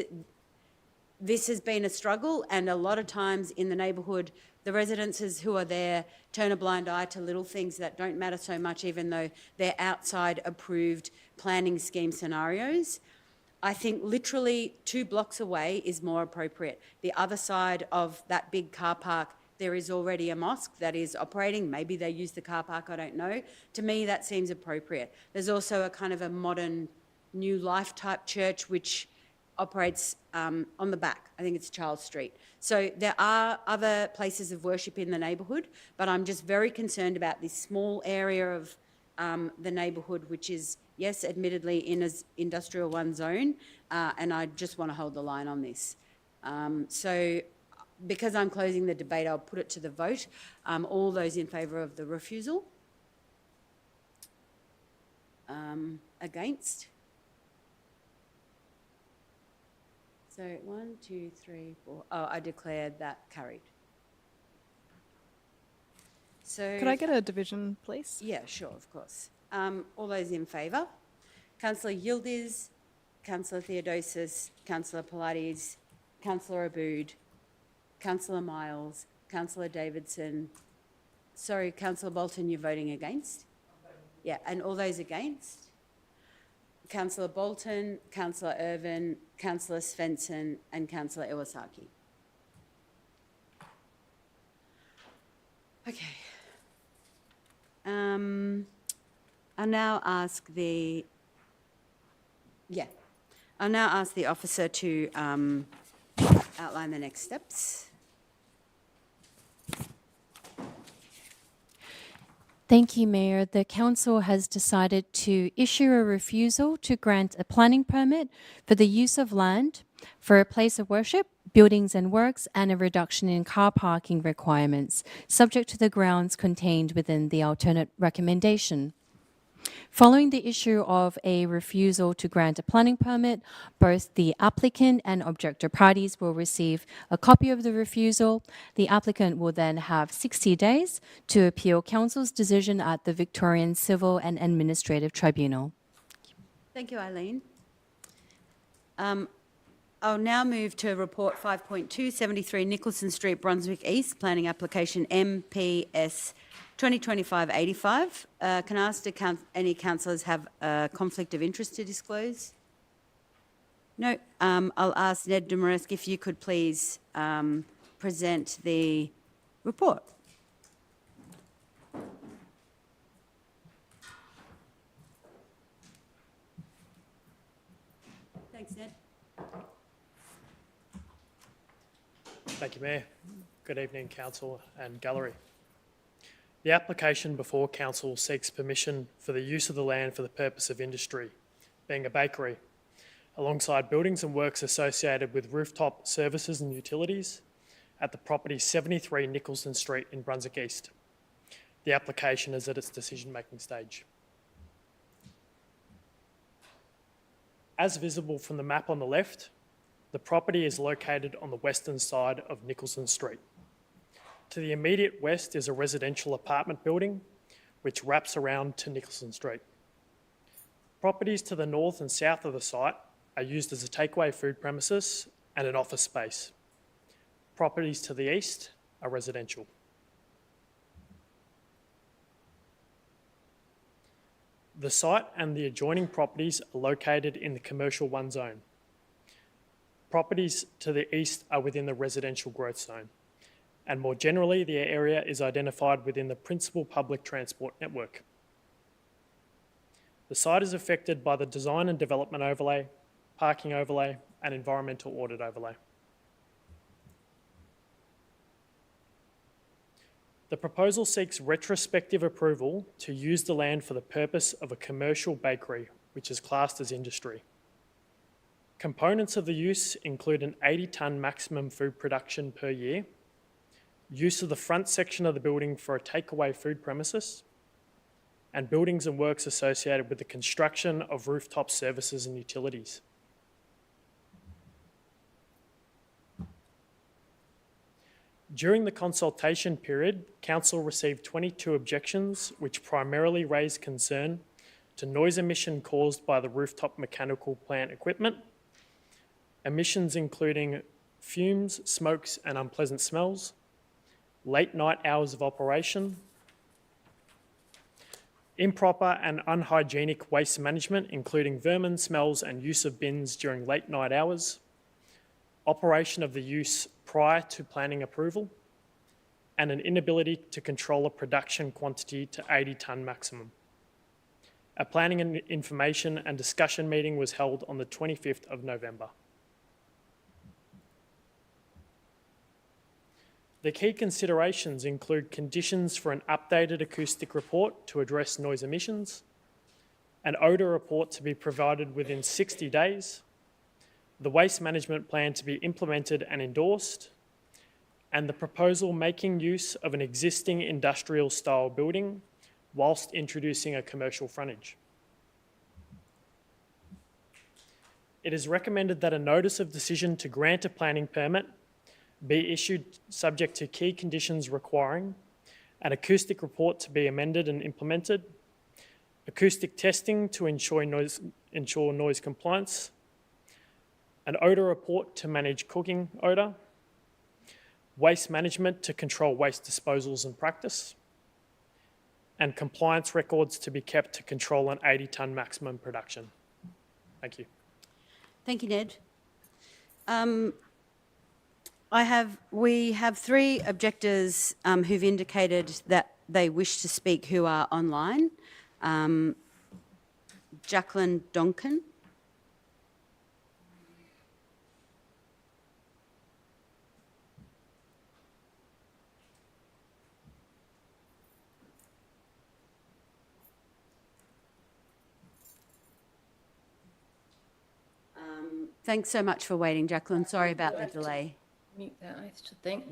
has been a struggle, and a lot of times in the neighbourhood, the residents who are there turn a blind eye to little things that don't matter so much, even though they're outside approved planning scheme scenarios. I think literally 2 blocks away is more appropriate. The other side of that big car park, there is already a mosque that is operating. Maybe they use the car park, I don't know. To me, that seems appropriate. There's also a kind of a modern New Life type church which operates on the back. I think it's Charles Street. So there are other places of worship in the neighbourhood, but I'm just very concerned about this small area of the neighbourhood, which is, yes, admittedly in an industrial 1 zone, and I just want to hold the line on this. So because I'm closing the debate, I'll put it to the vote. All those in favour of the refusal? Against? So 1, 2, 3, 4. Oh, I declared that carried. So Could I get a division, please? yeah, sure, of course. All those in favour? Councillor Yildiz, Councillor Theodosis, Councillor Pilates, Councillor Abood, Councillor Miles, Councillor Davidson. Sorry, Councillor Bolton, you're voting against? Yeah, and all those against? Councillor Bolton, Councillor Irvin, Councillor Svensson and Councillor Iwasaki. Okay. I'll now ask the officer to outline the next steps. Thank you, Mayor. The Council has decided to issue a refusal to grant a planning permit for the use of land for a place of worship, buildings and works, and a reduction in car parking requirements, subject to the grounds contained within the alternate recommendation. Following the issue of a refusal to grant a planning permit, both the applicant and objector parties will receive a copy of the refusal. The applicant will then have 60 days to appeal Council's decision at the Victorian Civil and Administrative Tribunal. Thank you, Eileen. I'll now move to report 5.2, 73 Nicholson Street, Brunswick East, planning application MPS 2025-85. Can I ask any councillors have a conflict of interest to disclose? No. I'll ask Ned Dumaresque if you could please present the report. Thanks, Ned. Thank you, Mayor. Good evening, Council and Gallery. The application before Council seeks permission for the use of the land for the purpose of industry, being a bakery, alongside buildings and works associated with rooftop services and utilities at the property 73 Nicholson Street in Brunswick East. The application is at its decision-making stage. As visible from the map on the left, the property is located on the western side of Nicholson Street. To the immediate west is a residential apartment building which wraps around to Nicholson Street. Properties to the north and south of the site are used as a takeaway food premises and an office space. Properties to the east are residential. The site and the adjoining properties are located in the Commercial 1 zone. Properties to the east are within the residential growth zone, and more generally, the area is identified within the principal public transport network. The site is affected by the design and development overlay, parking overlay, and environmental audit overlay. The proposal seeks retrospective approval to use the land for the purpose of a commercial bakery, which is classed as industry. Components of the use include an 80-tonne maximum food production per year, use of the front section of the building for a takeaway food premises, and buildings and works associated with the construction of rooftop services and utilities. During the consultation period, Council received 22 objections, which primarily raised concern to noise emission caused by the rooftop mechanical plant equipment, emissions including fumes, smokes, and unpleasant smells, late night hours of operation, improper and unhygienic waste management, including vermin, smells, and use of bins during late night hours, operation of the use prior to planning approval, and an inability to control a production quantity to 80-tonne maximum. A planning and information and discussion meeting was held on the 25th of November. The key considerations include conditions for an updated acoustic report to address noise emissions, an odour report to be provided within 60 days, the waste management plan to be implemented and endorsed, and the proposal making use of an existing industrial style building whilst introducing a commercial frontage. It is recommended that a notice of decision to grant a planning permit be issued subject to key conditions requiring an acoustic report to be amended and implemented, acoustic testing to ensure noise compliance, an odour report to manage cooking odour, waste management to control waste disposals and practice, and compliance records to be kept to control an 80-tonne maximum production. Thank you. Thank you, Ned. We have three objectors who've indicated that they wish to speak who are online. Jacqueline Donkin. Thanks so much for waiting, Jacqueline. Sorry about the delay. Mute that, I should think.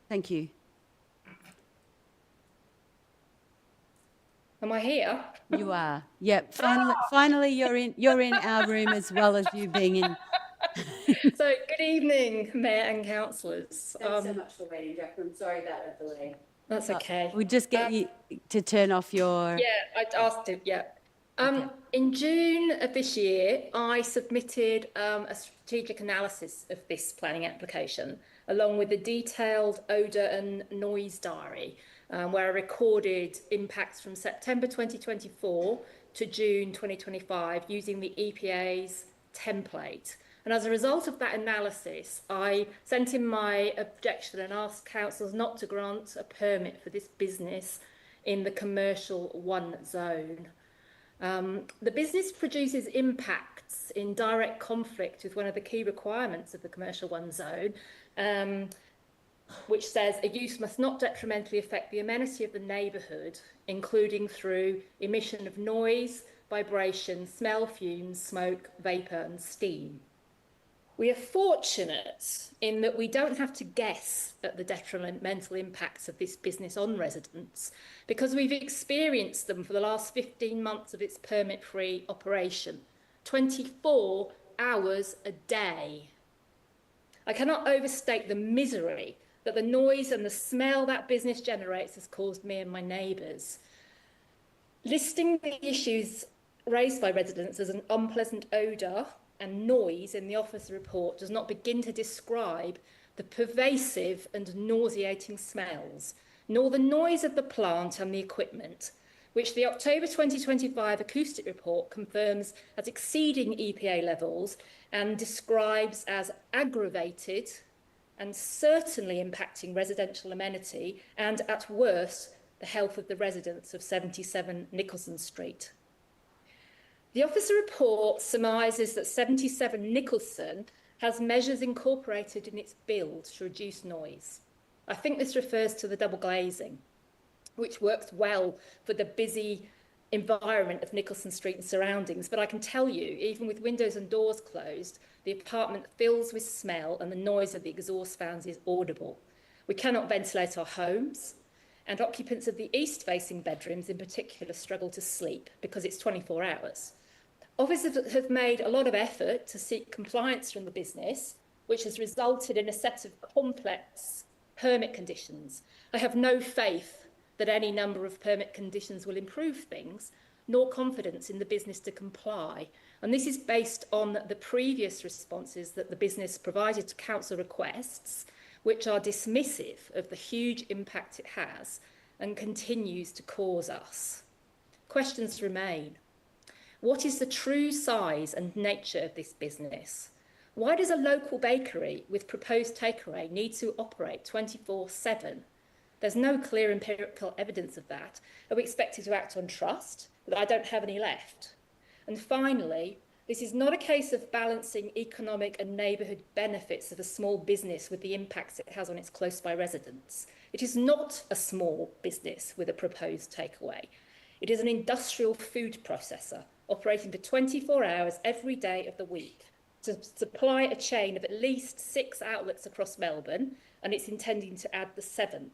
Thank you. Am I here? You are. Yep. Finally, you're in our room as well as you being in. So, good evening, Mayor and councillors. Thanks so much for waiting, Jacqueline. Sorry about the delay. That's okay. We'll just get you to turn off your. Yeah, I asked it. Yeah. In June of this year, I submitted a strategic analysis of this planning application, along with a detailed odour and noise diary, where I recorded impacts from September 2024 to June 2025 using the EPA's template. And as a result of that analysis, I sent in my objection and asked councils not to grant a permit for this business in the commercial 1 zone. The business produces impacts in direct conflict with one of the key requirements of the commercial 1 zone, which says a use must not detrimentally affect the amenity of the neighbourhood, including through emission of noise, vibration, smell, fumes, smoke, vapour and steam. We are fortunate in that we don't have to guess at the detrimental impacts of this business on residents because we've experienced them for the last 15 months of its permit-free operation, 24 hours a day. I cannot overstate the misery that the noise and the smell that business generates has caused me and my neighbours. Listing the issues raised by residents as an unpleasant odour and noise in the officer report does not begin to describe the pervasive and nauseating smells, nor the noise of the plant and the equipment, which the October 2025 acoustic report confirms as exceeding EPA levels and describes as aggravated and certainly impacting residential amenity and, at worst, the health of the residents of 77 Nicholson Street. The officer report surmises that 77 Nicholson has measures incorporated in its build to reduce noise. I think this refers to the double glazing, which works well for the busy environment of Nicholson Street and surroundings. But I can tell you, even with windows and doors closed, the apartment fills with smell and the noise of the exhaust fans is audible. We cannot ventilate our homes, and occupants of the east-facing bedrooms in particular struggle to sleep because it's 24 hours. Officers have made a lot of effort to seek compliance from the business, which has resulted in a set of complex permit conditions. I have no faith that any number of permit conditions will improve things, nor confidence in the business to comply. And this is based on the previous responses that the business provided to council requests, which are dismissive of the huge impact it has and continues to cause us. Questions remain. What is the true size and nature of this business? Why does a local bakery with proposed takeaway need to operate 24/7? There's no clear empirical evidence of that. Are we expected to act on trust? But I don't have any left. And finally, this is not a case of balancing economic and neighbourhood benefits of a small business with the impacts it has on its close-by residents. It is not a small business with a proposed takeaway. It is an industrial food processor operating for 24 hours every day of the week to supply a chain of at least 6 outlets across Melbourne, and it's intending to add the 7th.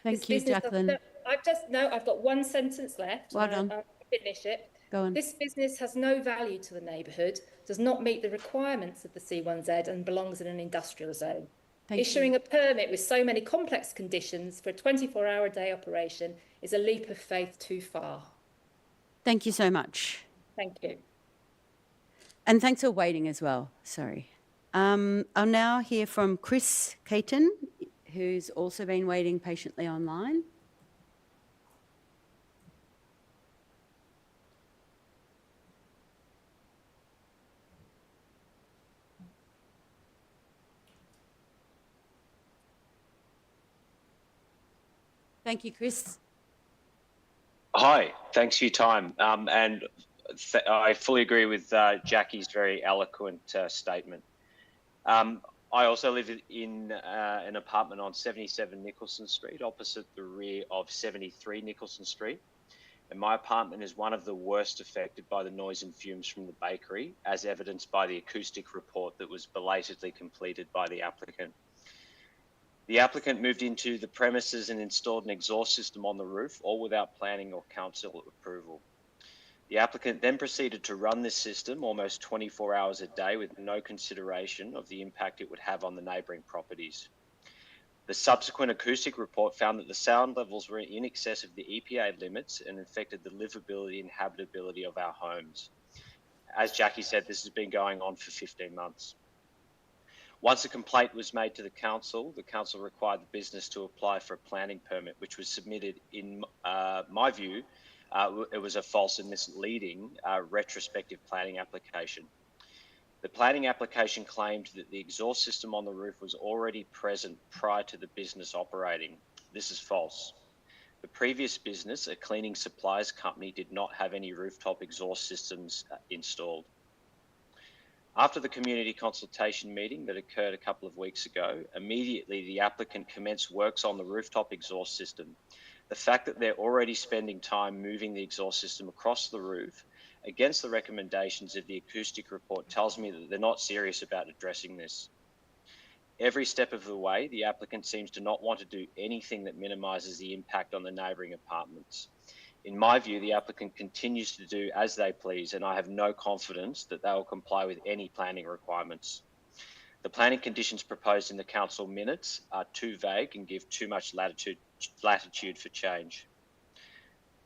Thank you, Jacqueline. I've got one sentence left. Well done. I'll finish it. Go on. This business has no value to the neighbourhood, does not meet the requirements of the C1Z and belongs in an industrial zone. Issuing a permit with so many complex conditions for a 24-hour-a-day operation is a leap of faith too far. Thank you so much. Thank you. And thanks for waiting as well. Sorry. I'll now hear from Chris Caton, who's also been waiting patiently online. Thank you, Chris. Hi, thanks for your time. I fully agree with Jackie's very eloquent statement. I also live in an apartment on 77 Nicholson Street, opposite the rear of 73 Nicholson Street. And my apartment is one of the worst affected by the noise and fumes from the bakery, as evidenced by the acoustic report that was belatedly completed by the applicant. The applicant moved into the premises and installed an exhaust system on the roof, all without planning or council approval. The applicant then proceeded to run this system almost 24 hours a day with no consideration of the impact it would have on the neighbouring properties. The subsequent acoustic report found that the sound levels were in excess of the EPA limits and affected the livability and habitability of our homes. As Jackie said, this has been going on for 15 months. Once a complaint was made to the council required the business to apply for a planning permit, which was submitted, in my view, it was a false and misleading retrospective planning application. The planning application claimed that the exhaust system on the roof was already present prior to the business operating. This is false. The previous business, a cleaning supplies company, did not have any rooftop exhaust systems installed. After the community consultation meeting that occurred a couple of weeks ago, immediately the applicant commenced works on the rooftop exhaust system. The fact that they're already spending time moving the exhaust system across the roof against the recommendations of the acoustic report tells me that they're not serious about addressing this. Every step of the way, the applicant seems to not want to do anything that minimises the impact on the neighbouring apartments. In my view, the applicant continues to do as they please, and I have no confidence that they will comply with any planning requirements. The planning conditions proposed in the council minutes are too vague and give too much latitude for change.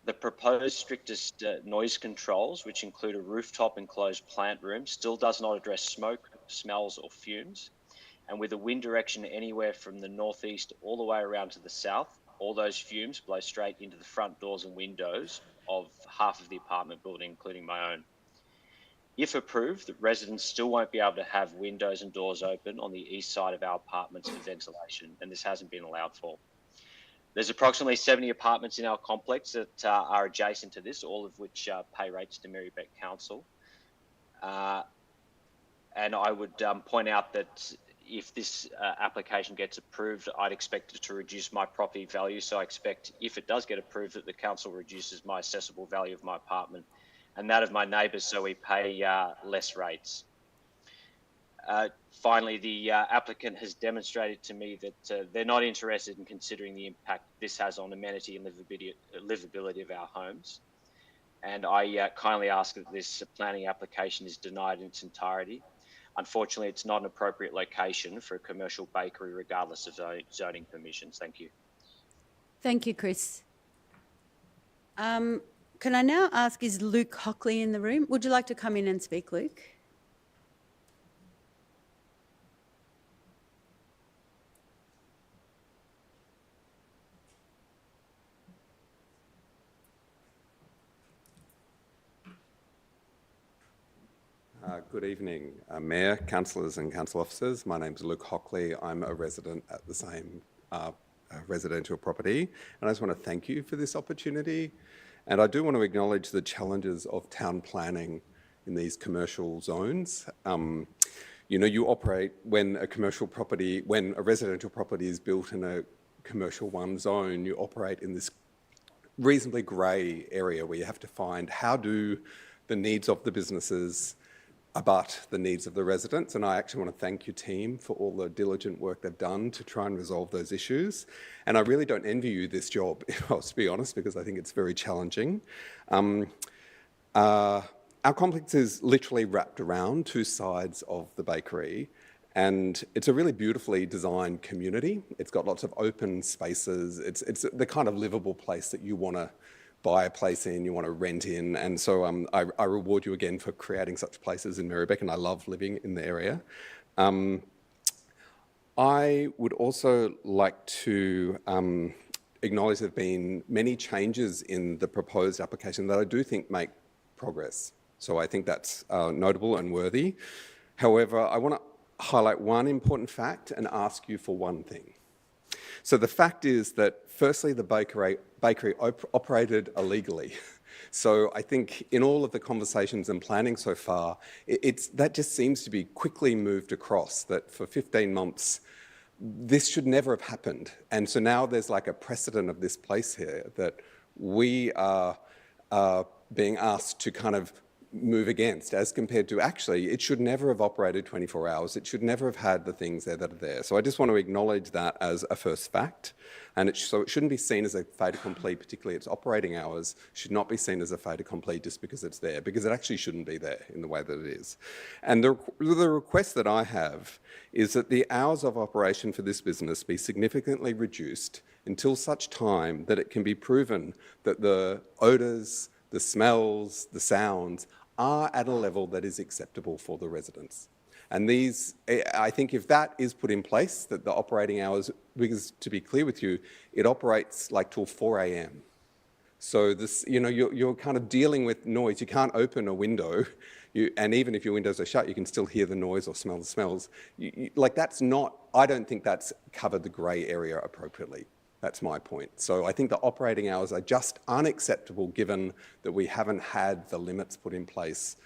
The proposed strictest noise controls, which include a rooftop enclosed plant room, still does not address smoke, smells or fumes. And with a wind direction anywhere from the northeast all the way around to the south, all those fumes blow straight into the front doors and windows of half of the apartment building, including my own. If approved, the residents still won't be able to have windows and doors open on the east side of our apartments for ventilation, and this hasn't been allowed for. There's approximately 70 apartments in our complex that are adjacent to this, all of which pay rates to Merri-bek Council. And I would point out that if this application gets approved, I'd expect it to reduce my property value. So I expect, if it does get approved, that the council reduces my assessable value of my apartment and that of my neighbours, so we pay less rates. Finally, the applicant has demonstrated to me that they're not interested in considering the impact this has on amenity and livability of our homes. And I kindly ask that this planning application is denied in its entirety. Unfortunately, it's not an appropriate location for a commercial bakery, regardless of zoning permissions. Thank you. Thank you, Chris. Can I now ask, is Luke Hockley in the room? Would you like to come in and speak, Luke? Good evening, Mayor, councillors and council officers. My name is Luke Hockley. I'm a resident at the same residential property, and I just want to thank you for this opportunity. And I do want to acknowledge the challenges of town planning in these commercial zones. You know, you operate when a residential property is built in a commercial one zone, you operate in this reasonably grey area where you have to find how do the needs of the businesses abut the needs of the residents. And I actually want to thank your team for all the diligent work they've done to try and resolve those issues. And I really don't envy you this job, if I was to be honest, because I think it's very challenging. Our complex is literally wrapped around two sides of the bakery, and it's a really beautifully designed community. It's got lots of open spaces. It's the kind of livable place that you want to buy a place in, you want to rent in. And so I reward you again for creating such places in Merri-bek, and I love living in the area. I would also like to acknowledge there have been many changes in the proposed application that I do think make progress. So I think that's notable and worthy. However, I want to highlight one important fact and ask you for one thing. So the fact is that, firstly, the bakery operated illegally. So I think in all of the conversations and planning so far, that just seems to be quickly moved across, that for 15 months, this should never have happened. And so now there's like a precedent of this place here that we are being asked to kind of move against, as compared to actually it should never have operated 24 hours. It should never have had the things there that are there. So I just want to acknowledge that as a first fact. And so it shouldn't be seen as a fait accompli, particularly its operating hours should not be seen as a fait accompli just because it's there, because it actually shouldn't be there in the way that it is. And the request that I have is that the hours of operation for this business be significantly reduced until such time that it can be proven that the odours, the smells, the sounds are at a level that is acceptable for the residents. And these, I think if that is put in place, that the operating hours, because to be clear with you, it operates like till 4 a.m. So this, you know, you're kind of dealing with noise. You can't open a window, and even if your windows are shut, you can still hear the noise or smell the smells. Like that's not, I don't think that's covered the grey area appropriately. That's my point. So I think the operating hours are just unacceptable given that we haven't had the limits put in place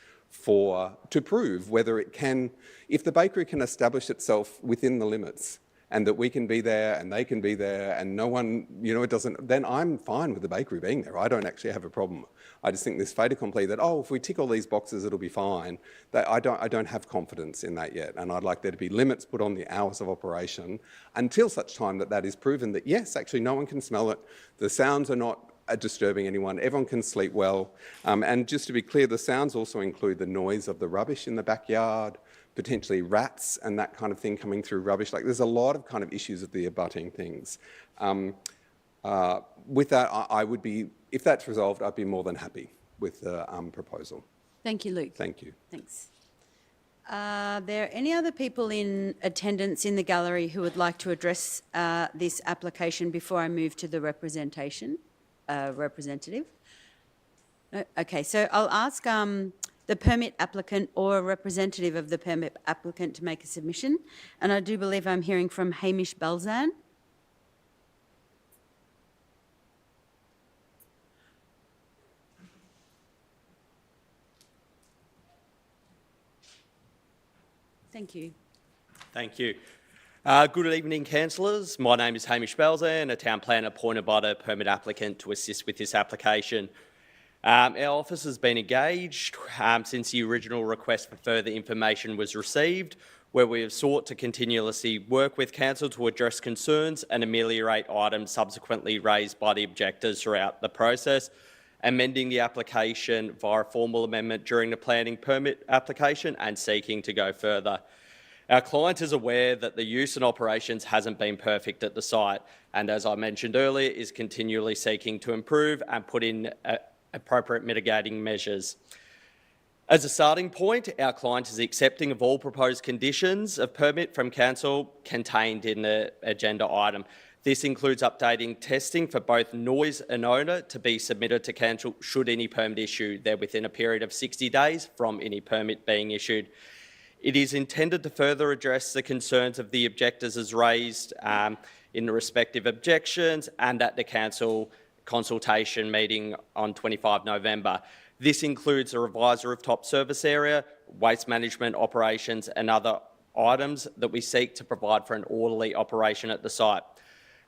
to prove whether it can, if the bakery can establish itself within the limits and that we can be there and they can be there and no one, you know, it doesn't, then I'm fine with the bakery being there. I don't actually have a problem. I just think this fait accompli that, oh, if we tick all these boxes, it'll be fine. That I don't have confidence in that yet. And I'd like there to be limits put on the hours of operation until such time that that is proven that, yes, actually no one can smell it. The sounds are not disturbing anyone. Everyone can sleep well. And just to be clear, the sounds also include the noise of the rubbish in the backyard, potentially rats and that kind of thing coming through rubbish. Like there's a lot of kind of issues of the abutting things. With that, I would be, if that's resolved, I'd be more than happy with the proposal. Thank you, Luke. Thank you. Thanks. Are there any other people in attendance in the gallery who would like to address this application before I move to the representative? No? Okay, so I'll ask the permit applicant or a representative of the permit applicant to make a submission. And I do believe I'm hearing from Hamish Belzan. Thank you. Thank you. Good evening, councillors. My name is Hamish Belzan, a town planner appointed by the permit applicant to assist with this application. Our office has been engaged since the original request for further information was received, where we have sought to continuously work with council to address concerns and ameliorate items subsequently raised by the objectors throughout the process, amending the application via a formal amendment during the planning permit application and seeking to go further. Our client is aware that the use and operations hasn't been perfect at the site, and as I mentioned earlier, is continually seeking to improve and put in appropriate mitigating measures. As a starting point, our client is accepting of all proposed conditions of permit from council contained in the agenda item. This includes updating testing for both noise and odour to be submitted to council should any permit issue there within a period of 60 days from any permit being issued. It is intended to further address the concerns of the objectors as raised in the respective objections and at the council consultation meeting on 25 November. This includes a revised rooftop service area, waste management operations and other items that we seek to provide for an orderly operation at the site.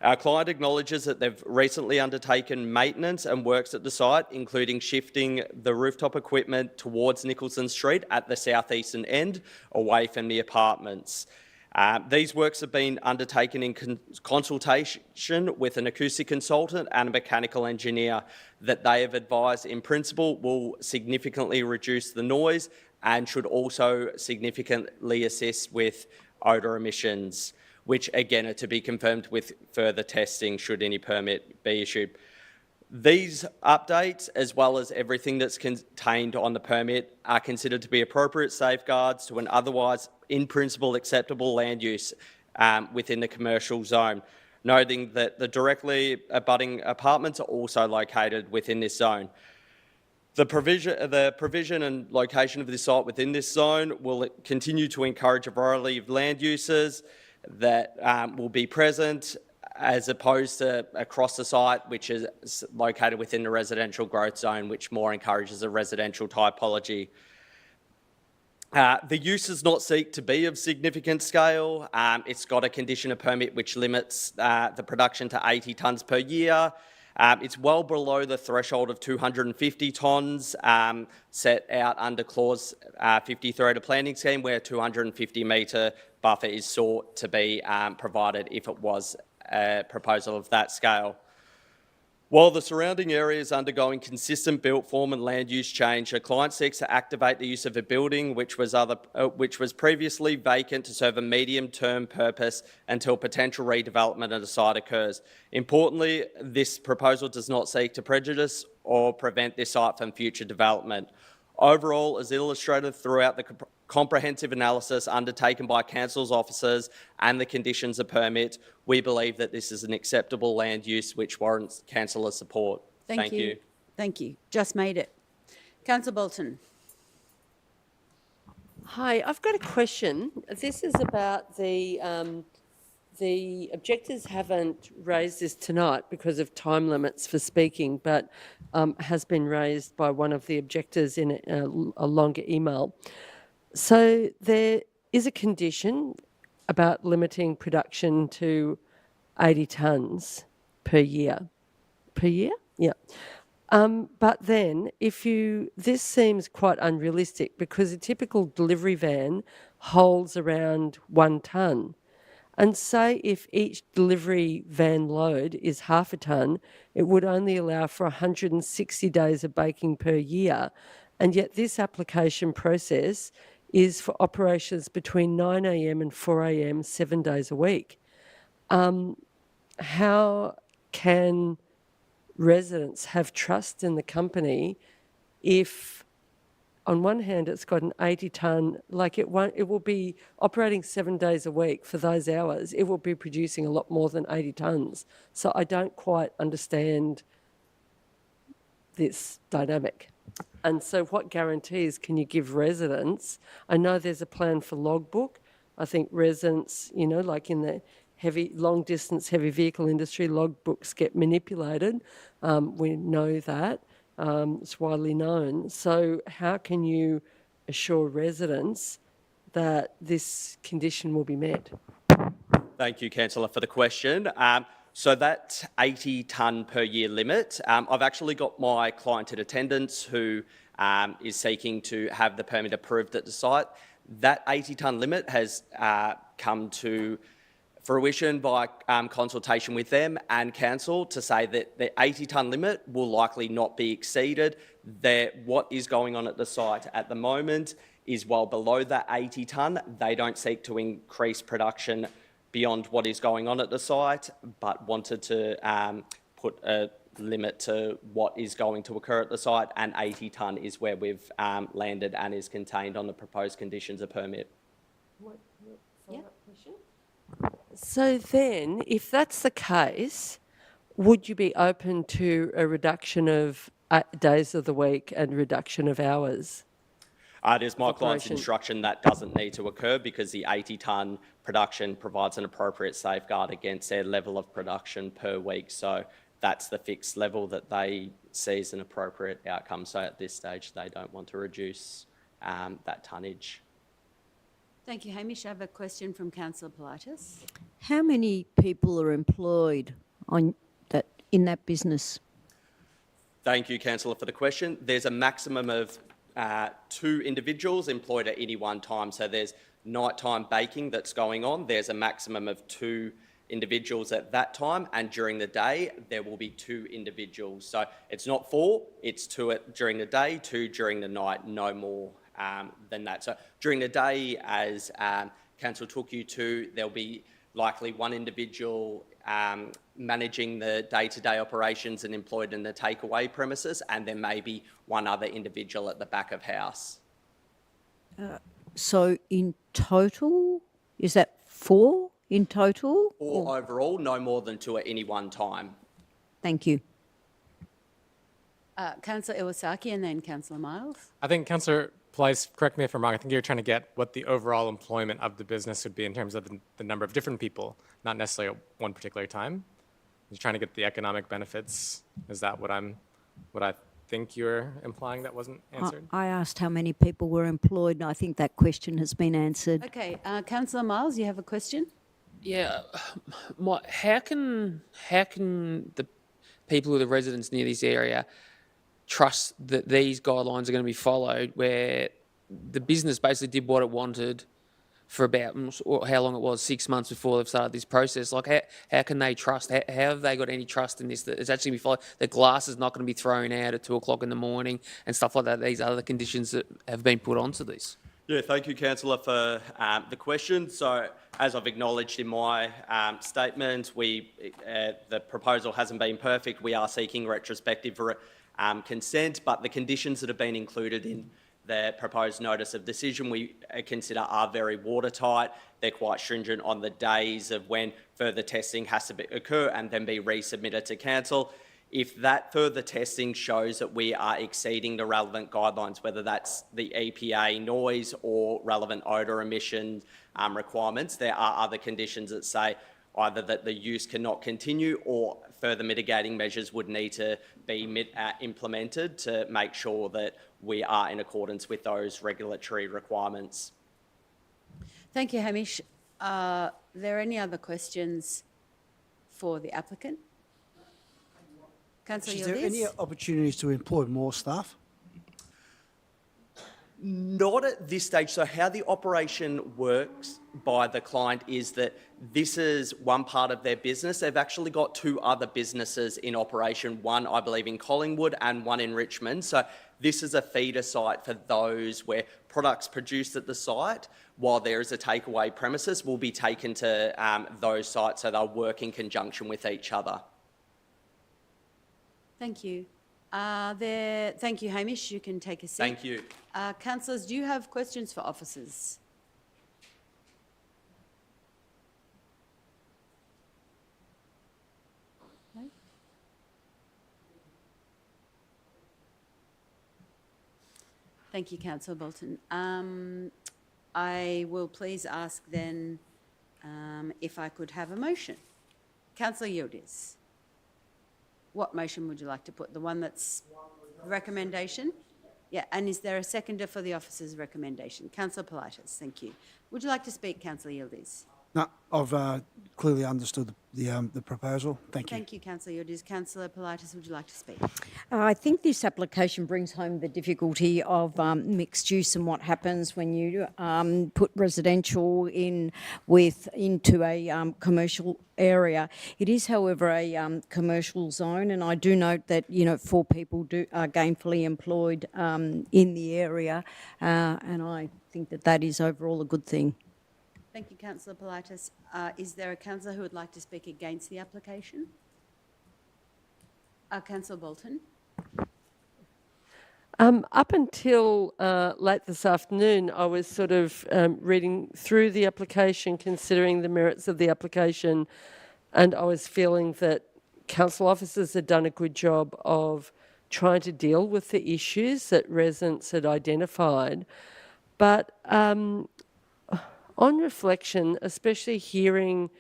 Our client acknowledges that they've recently undertaken maintenance and works at the site, including shifting the rooftop equipment towards Nicholson Street at the southeastern end, away from the apartments. These works have been undertaken in consultation with an acoustic consultant and a mechanical engineer that they have advised in principle will significantly reduce the noise and should also significantly assist with odour emissions, which again are to be confirmed with further testing should any permit be issued. These updates, as well as everything that's contained on the permit, are considered to be appropriate safeguards to an otherwise in principle acceptable land use within the commercial zone, noting that the directly abutting apartments are also located within this zone. The provision and location of this site within this zone will continue to encourage a variety of land uses that will be present, as opposed to across the site, which is located within the residential growth zone, which more encourages a residential typology. The use does not seek to be of significant scale. It's got a condition of permit which limits the production to 80 tonnes per year. It's well below the threshold of 250 tonnes set out under clause 53 of the planning scheme, where a 250 metre buffer is sought to be provided if it was a proposal of that scale. While the surrounding area is undergoing consistent built form and land use change, the client seeks to activate the use of a building which was previously vacant to serve a medium-term purpose until potential redevelopment of the site occurs. Importantly, this proposal does not seek to prejudice or prevent this site from future development. Overall, as illustrated throughout the comprehensive analysis undertaken by council's officers and the conditions of permit, we believe that this is an acceptable land use which warrants councillor support. Thank you. Thank you. Just made it. Councillor Bolton. Hi, I've got a question. This is about the objectors haven't raised this tonight because of time limits for speaking, but has been raised by one of the objectors in a longer email. So there is a condition about limiting production to 80 tonnes per year. Per year? Yeah. But then this seems quite unrealistic because a typical delivery van holds around 1 tonne. And say if each delivery van load is half a tonne, it would only allow for 160 days of baking per year. And yet this application process is for operations between 9 a.m. and 4 a.m. 7 days a week. How can residents have trust in the company if, on one hand, it's got an 80-tonne, it will be operating 7 days a week for those hours. It will be producing a lot more than 80 tonnes. So I don't quite understand this dynamic. And so what guarantees can you give residents? I know there's a plan for logbook. I think residents, like in the long-distance heavy vehicle industry, logbooks get manipulated. We know that. It's widely known. So how can you assure residents that this condition will be met? Thank you, Councillor, for the question. So that 80 tonne per year limit, I've actually got my client in attendance who is seeking to have the permit approved at the site. That 80 tonne limit has come to fruition by consultation with them and council to say that the 80 tonne limit will likely not be exceeded. What is going on at the site at the moment is well below that 80 tonne. They don't seek to increase production beyond what is going on at the site, but wanted to put a limit to what is going to occur at the site, and 80 tonne is where we've landed and is contained on the proposed conditions of permit. So then, if that's the case, would you be open to a reduction of days of the week and reduction of hours? It is my client's Operation. instruction that doesn't need to occur because the 80 tonne production provides an appropriate safeguard against their level of production per week. So that's the fixed level that they see as an appropriate outcome. So at this stage, they don't want to reduce that tonnage. Thank you, Hamish. I have a question from Councillor Politis. How many people are employed in that business? Thank you, Councillor, for the question. There's a maximum of 2 individuals employed at any one time. So there's nighttime baking that's going on. There's a maximum of 2 individuals at that time, and during the day there will be 2 individuals. So it's not 4, it's 2 during the day, 2 during the night, no more than that. So during the day, as Council took you to, there'll be likely 1 individual managing the day-to-day operations and employed in the takeaway premises, and there may be 1 other individual at the back of house. So in total, is that 4 in total? 4 overall, no more than 2 at any one time. Thank you. Councillor Iwasaki and then Councillor Miles. I think Councillor Politis, correct me if I'm wrong, I think you're trying to get what the overall employment of the business would be in terms of the number of different people, not necessarily at one particular time. You're trying to get the economic benefits. Is that what I think you're implying that wasn't answered? I asked how many people were employed, and I think that question has been answered. Okay, Councillor Miles, you have a question? Yeah, how can the people, the residents near this area, trust that these guidelines are going to be followed, where the business basically did what it wanted for about, or how long it was, 6 months before they've started this process? Like, how can they trust? How have they got any trust in this, that it's actually going to be followed? The glass is not going to be thrown out at 2 o'clock in the morning and stuff like that. These are the conditions that have been put onto this. Yeah, thank you, Councillor, for the question. So, as I've acknowledged in my statement, the proposal hasn't been perfect. We are seeking retrospective consent, but the conditions that have been included in the proposed notice of decision we consider are very watertight. They're quite stringent on the days of when further testing has to occur and then be resubmitted to council. If that further testing shows that we are exceeding the relevant guidelines, whether that's the EPA noise or relevant odour emission requirements, there are other conditions that say either that the use cannot continue or further mitigating measures would need to be implemented to make sure that we are in accordance with those regulatory requirements. Thank you, Hamish. Are there any other questions for the applicant? Councillor Is there any Yildiz? opportunities to employ more staff? Not at this stage. So how the operation works by the client is that this is one part of their business. They've actually got 2 other businesses in operation, one I believe in Collingwood and one in Richmond. So this is a feeder site for those where products produced at the site, while there is a takeaway premises, will be taken to those sites, so they'll work in conjunction with each other. Thank you. Thank you, Hamish. You can take a seat. Thank you. Councillors, do you have questions for officers? No? Thank you, Councillor Bolton. I will please ask then if I could have a motion. Councillor Yildiz, what motion would you like to put? The one that's recommendation? Yeah, and is there a seconder for the officer's recommendation? Councillor Politis, thank you. Would you like to speak, Councillor Yildiz? No, I've clearly understood the proposal. Thank you. Thank you, Councillor Yildiz. Councillor Politis, would you like to speak? I think this application brings home the difficulty of mixed use and what happens when you put residential into a commercial area. It is, however, a commercial zone, and I do note that 4 people are gainfully employed in the area, and I think that is overall a good thing. Thank you, Councillor Politis. Is there a councillor who would like to speak against the application? Councillor Bolton. Up until late this afternoon, I was sort of reading through the application, considering the merits of the application, and I was feeling that council officers had done a good job of trying to deal with the issues that residents had identified. But on reflection, especially hearing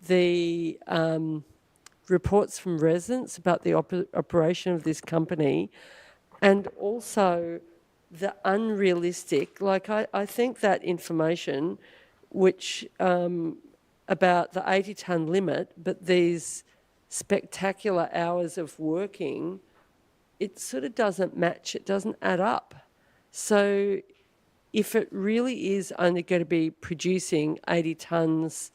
the reports from residents about the operation of this company, and also the unrealistic, I think that information, which about the 80-tonne limit, but these spectacular hours of working, it sort of doesn't match, it doesn't add up. So if it really is only going to be producing 80 tonnes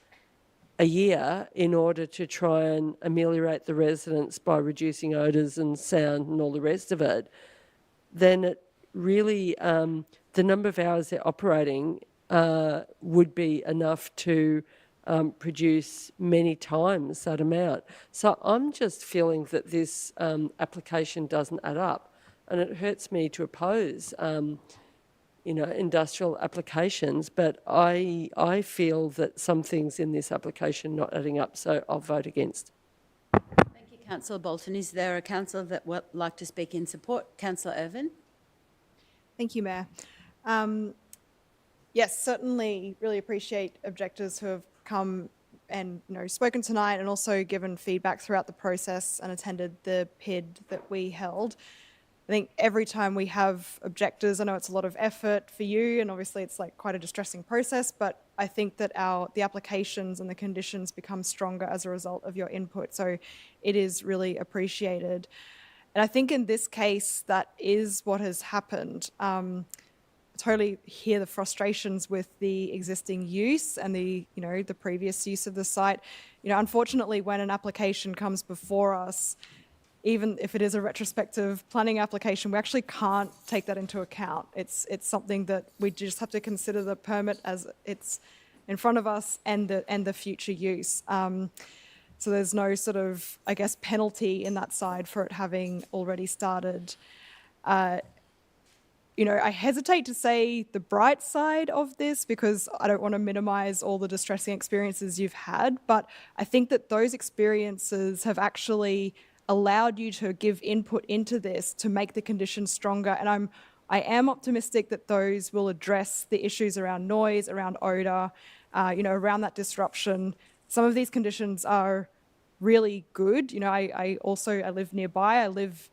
a year in order to try and ameliorate the residents by reducing odours and sound and all the rest of it, then it really, the number of hours they're operating would be enough to produce many times that amount. So I'm just feeling that this application doesn't add up, and it hurts me to oppose industrial applications, but I feel that some things in this application not adding up, so I'll vote against. Thank you, Councillor Bolton. Is there a councillor that would like to speak in support? Councillor Irvin. Thank you, Mayor. Yes, certainly really appreciate objectors who have come and spoken tonight, and also given feedback throughout the process and attended the PID that we held. I think every time we have objectors, I know it's a lot of effort for you, and obviously it's quite a distressing process, but I think that the applications and the conditions become stronger as a result of your input. So it is really appreciated. And I think in this case, that is what has happened. I totally hear the frustrations with the existing use and the previous use of the site. Unfortunately, when an application comes before us, even if it is a retrospective planning application, we actually can't take that into account. It's something that we just have to consider the permit as it's in front of us and the future use. So there's no sort of, I guess, penalty in that side for it having already started. I hesitate to say the bright side of this because I don't want to minimize all the distressing experiences you've had, but I think that those experiences have actually allowed you to give input into this to make the conditions stronger. And I am optimistic that those will address the issues around noise, around odour, around that disruption. Some of these conditions are really good. I live nearby. I live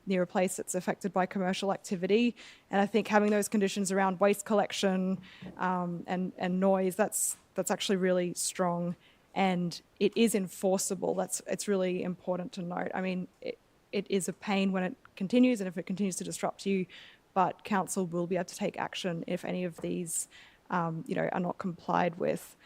near a place that's affected by commercial activity. And I think having those conditions around waste collection and noise, that's actually really strong. And it is enforceable. It's really important to note. I mean, it is a pain when it continues and if it continues to disrupt you, but council will be able to take action if any of these, are not complied with.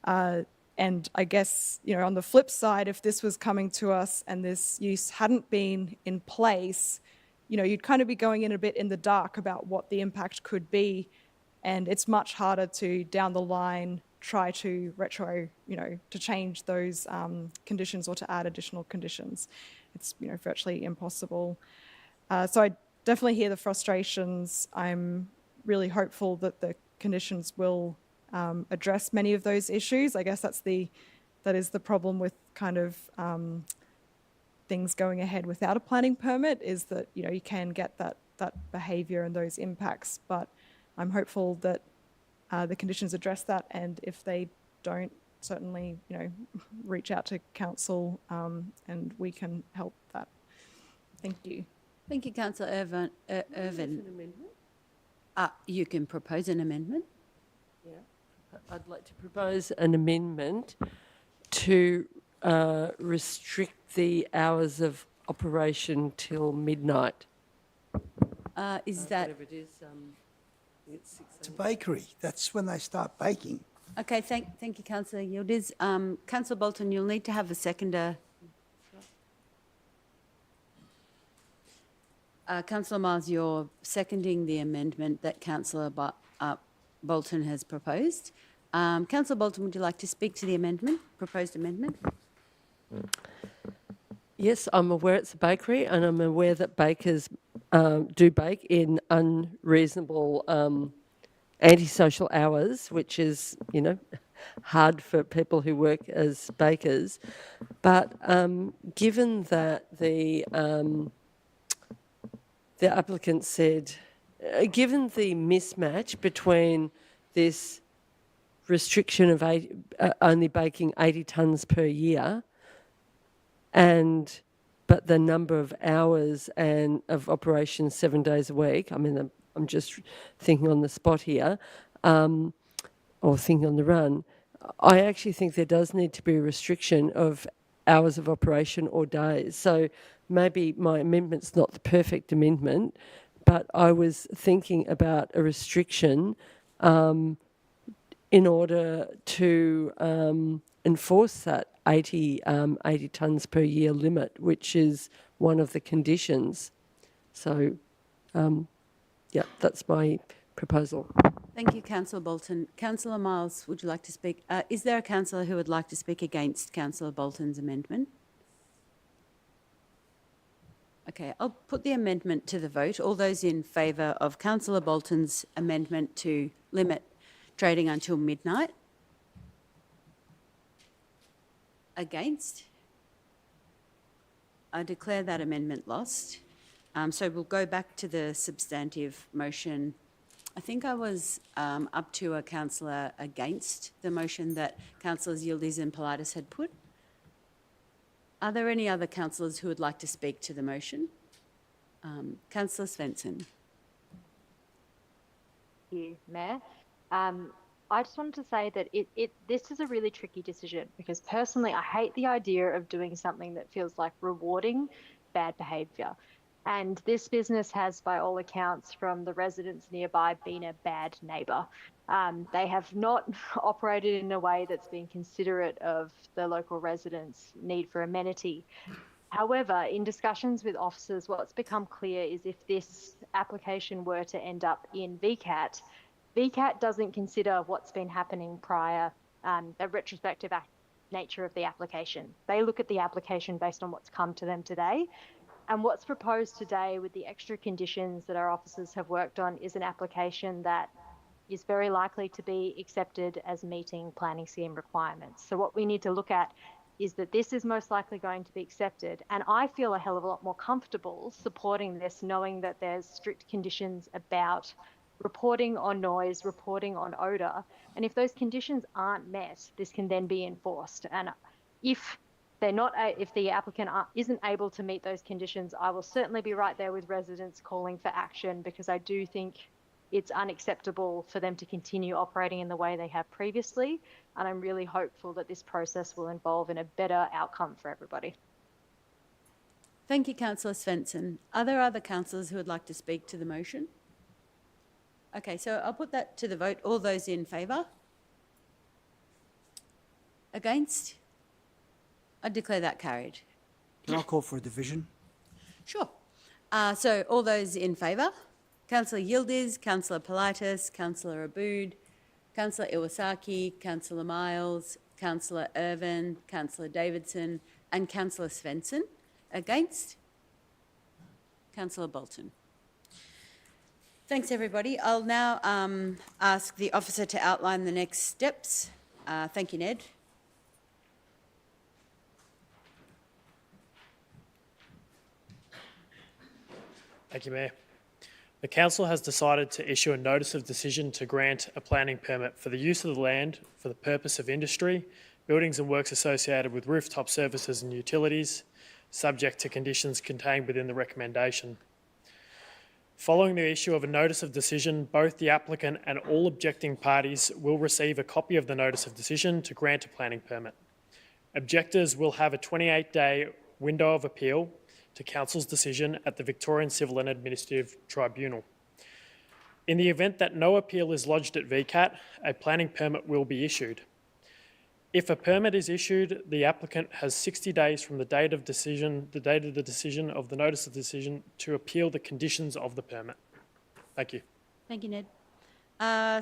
And I guess, on the flip side, if this was coming to us and this use hadn't been in place, you'd kind of be going in a bit in the dark about what the impact could be. And it's much harder to, down the line, try to to change those conditions or to add additional conditions. It's, virtually impossible. So I definitely hear the frustrations. I'm really hopeful that the conditions will address many of those issues. I guess that is the problem with kind of things going ahead without a planning permit, is that, you can get that behaviour and those impacts, but I'm hopeful that the conditions address that, and if they don't, certainly, reach out to council and we can help that. Thank you. Thank you, Councillor Irvin. You can propose an amendment. Yeah. I'd like to propose an amendment to restrict the hours of operation till midnight. Is that Whatever it is, it's 6 It's a bakery. That's when they start baking. okay? Thank you, Councillor Yildiz. Councillor Bolton, you'll need to have a seconder. Councillor Miles, you're seconding the amendment that Councillor Bolton has proposed. Councillor Bolton, would you like to speak to the amendment, proposed amendment? Yes, I'm aware it's a bakery, and I'm aware that bakers do bake in unreasonable antisocial hours, which is, you know, hard for people who work as bakers. But given that the applicant said, given the mismatch between this restriction of only baking 80 tonnes per year but the number of hours and of operations 7 days a week, I mean, I'm just thinking on the spot here, or thinking on the run, I actually think there does need to be a restriction of hours of operation or days. So maybe my amendment's not the perfect amendment, but I was thinking about a restriction in order to enforce that 80 tonnes per year limit, which is one of the conditions. So, yeah, that's my proposal. Thank you, Councillor Bolton. Councillor Miles, would you like to speak? Is there a councillor who would like to speak against Councillor Bolton's amendment? Okay, I'll put the amendment to the vote. All those in favour of Councillor Bolton's amendment to limit trading until midnight? Against? I declare that amendment lost. So we'll go back to the substantive motion. I think I was up to a councillor against the motion that Councillors Yildiz and Politis had put. Are there any other councillors who would like to speak to the motion? Councillor Svensson. Thank you, Mayor. I just wanted to say that this is a really tricky decision because personally I hate the idea of doing something that feels like rewarding bad behaviour. And this business has, by all accounts from the residents nearby, been a bad neighbour. They have not operated in a way that's been considerate of the local residents' need for amenity. However, in discussions with officers, what's become clear is if this application were to end up in VCAT, VCAT doesn't consider what's been happening prior, the retrospective nature of the application. They look at the application based on what's come to them today. And what's proposed today with the extra conditions that our officers have worked on is an application that is very likely to be accepted as meeting planning scheme requirements. So what we need to look at is that this is most likely going to be accepted. And I feel a hell of a lot more comfortable supporting this, knowing that there's strict conditions about reporting on noise, reporting on odour. And if those conditions aren't met, this can then be enforced. And if the applicant isn't able to meet those conditions, I will certainly be right there with residents calling for action, because I do think it's unacceptable for them to continue operating in the way they have previously. And I'm really hopeful that this process will involve in a better outcome for everybody. Thank you, Councillor Svensson. Are there other councillors who would like to speak to the motion? Okay, so I'll put that to the vote. All those in favour? Against? I declare that carried. Can I call for a division? Sure. So all those in favour? Councillor Yildiz, Councillor Politis, Councillor Abood, Councillor Iwasaki, Councillor Miles, Councillor Irvin, Councillor Davidson and Councillor Svensson. Against? Councillor Bolton. Thanks, everybody. I'll now ask the officer to outline the next steps. Thank you, Ned. Thank you, Mayor. The Council has decided to issue a notice of decision to grant a planning permit for the use of the land for the purpose of industry, buildings and works associated with rooftop services and utilities, subject to conditions contained within the recommendation. Following the issue of a notice of decision, both the applicant and all objecting parties will receive a copy of the notice of decision to grant a planning permit. Objectors will have a 28-day window of appeal to Council's decision at the Victorian Civil and Administrative Tribunal. In the event that no appeal is lodged at VCAT, a planning permit will be issued. If a permit is issued, the applicant has 60 days from the date of decision, the date of the decision of the notice of decision, to appeal the conditions of the permit. Thank you. Thank you, Ned.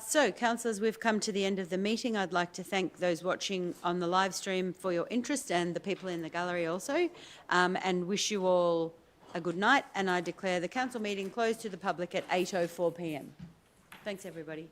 So, councillors, we've come to the end of the meeting. I'd like to thank those watching on the live stream for your interest and the people in the gallery also, and wish you all a good night. And I declare the council meeting closed to the public at 8:04 p.m. Thanks, everybody.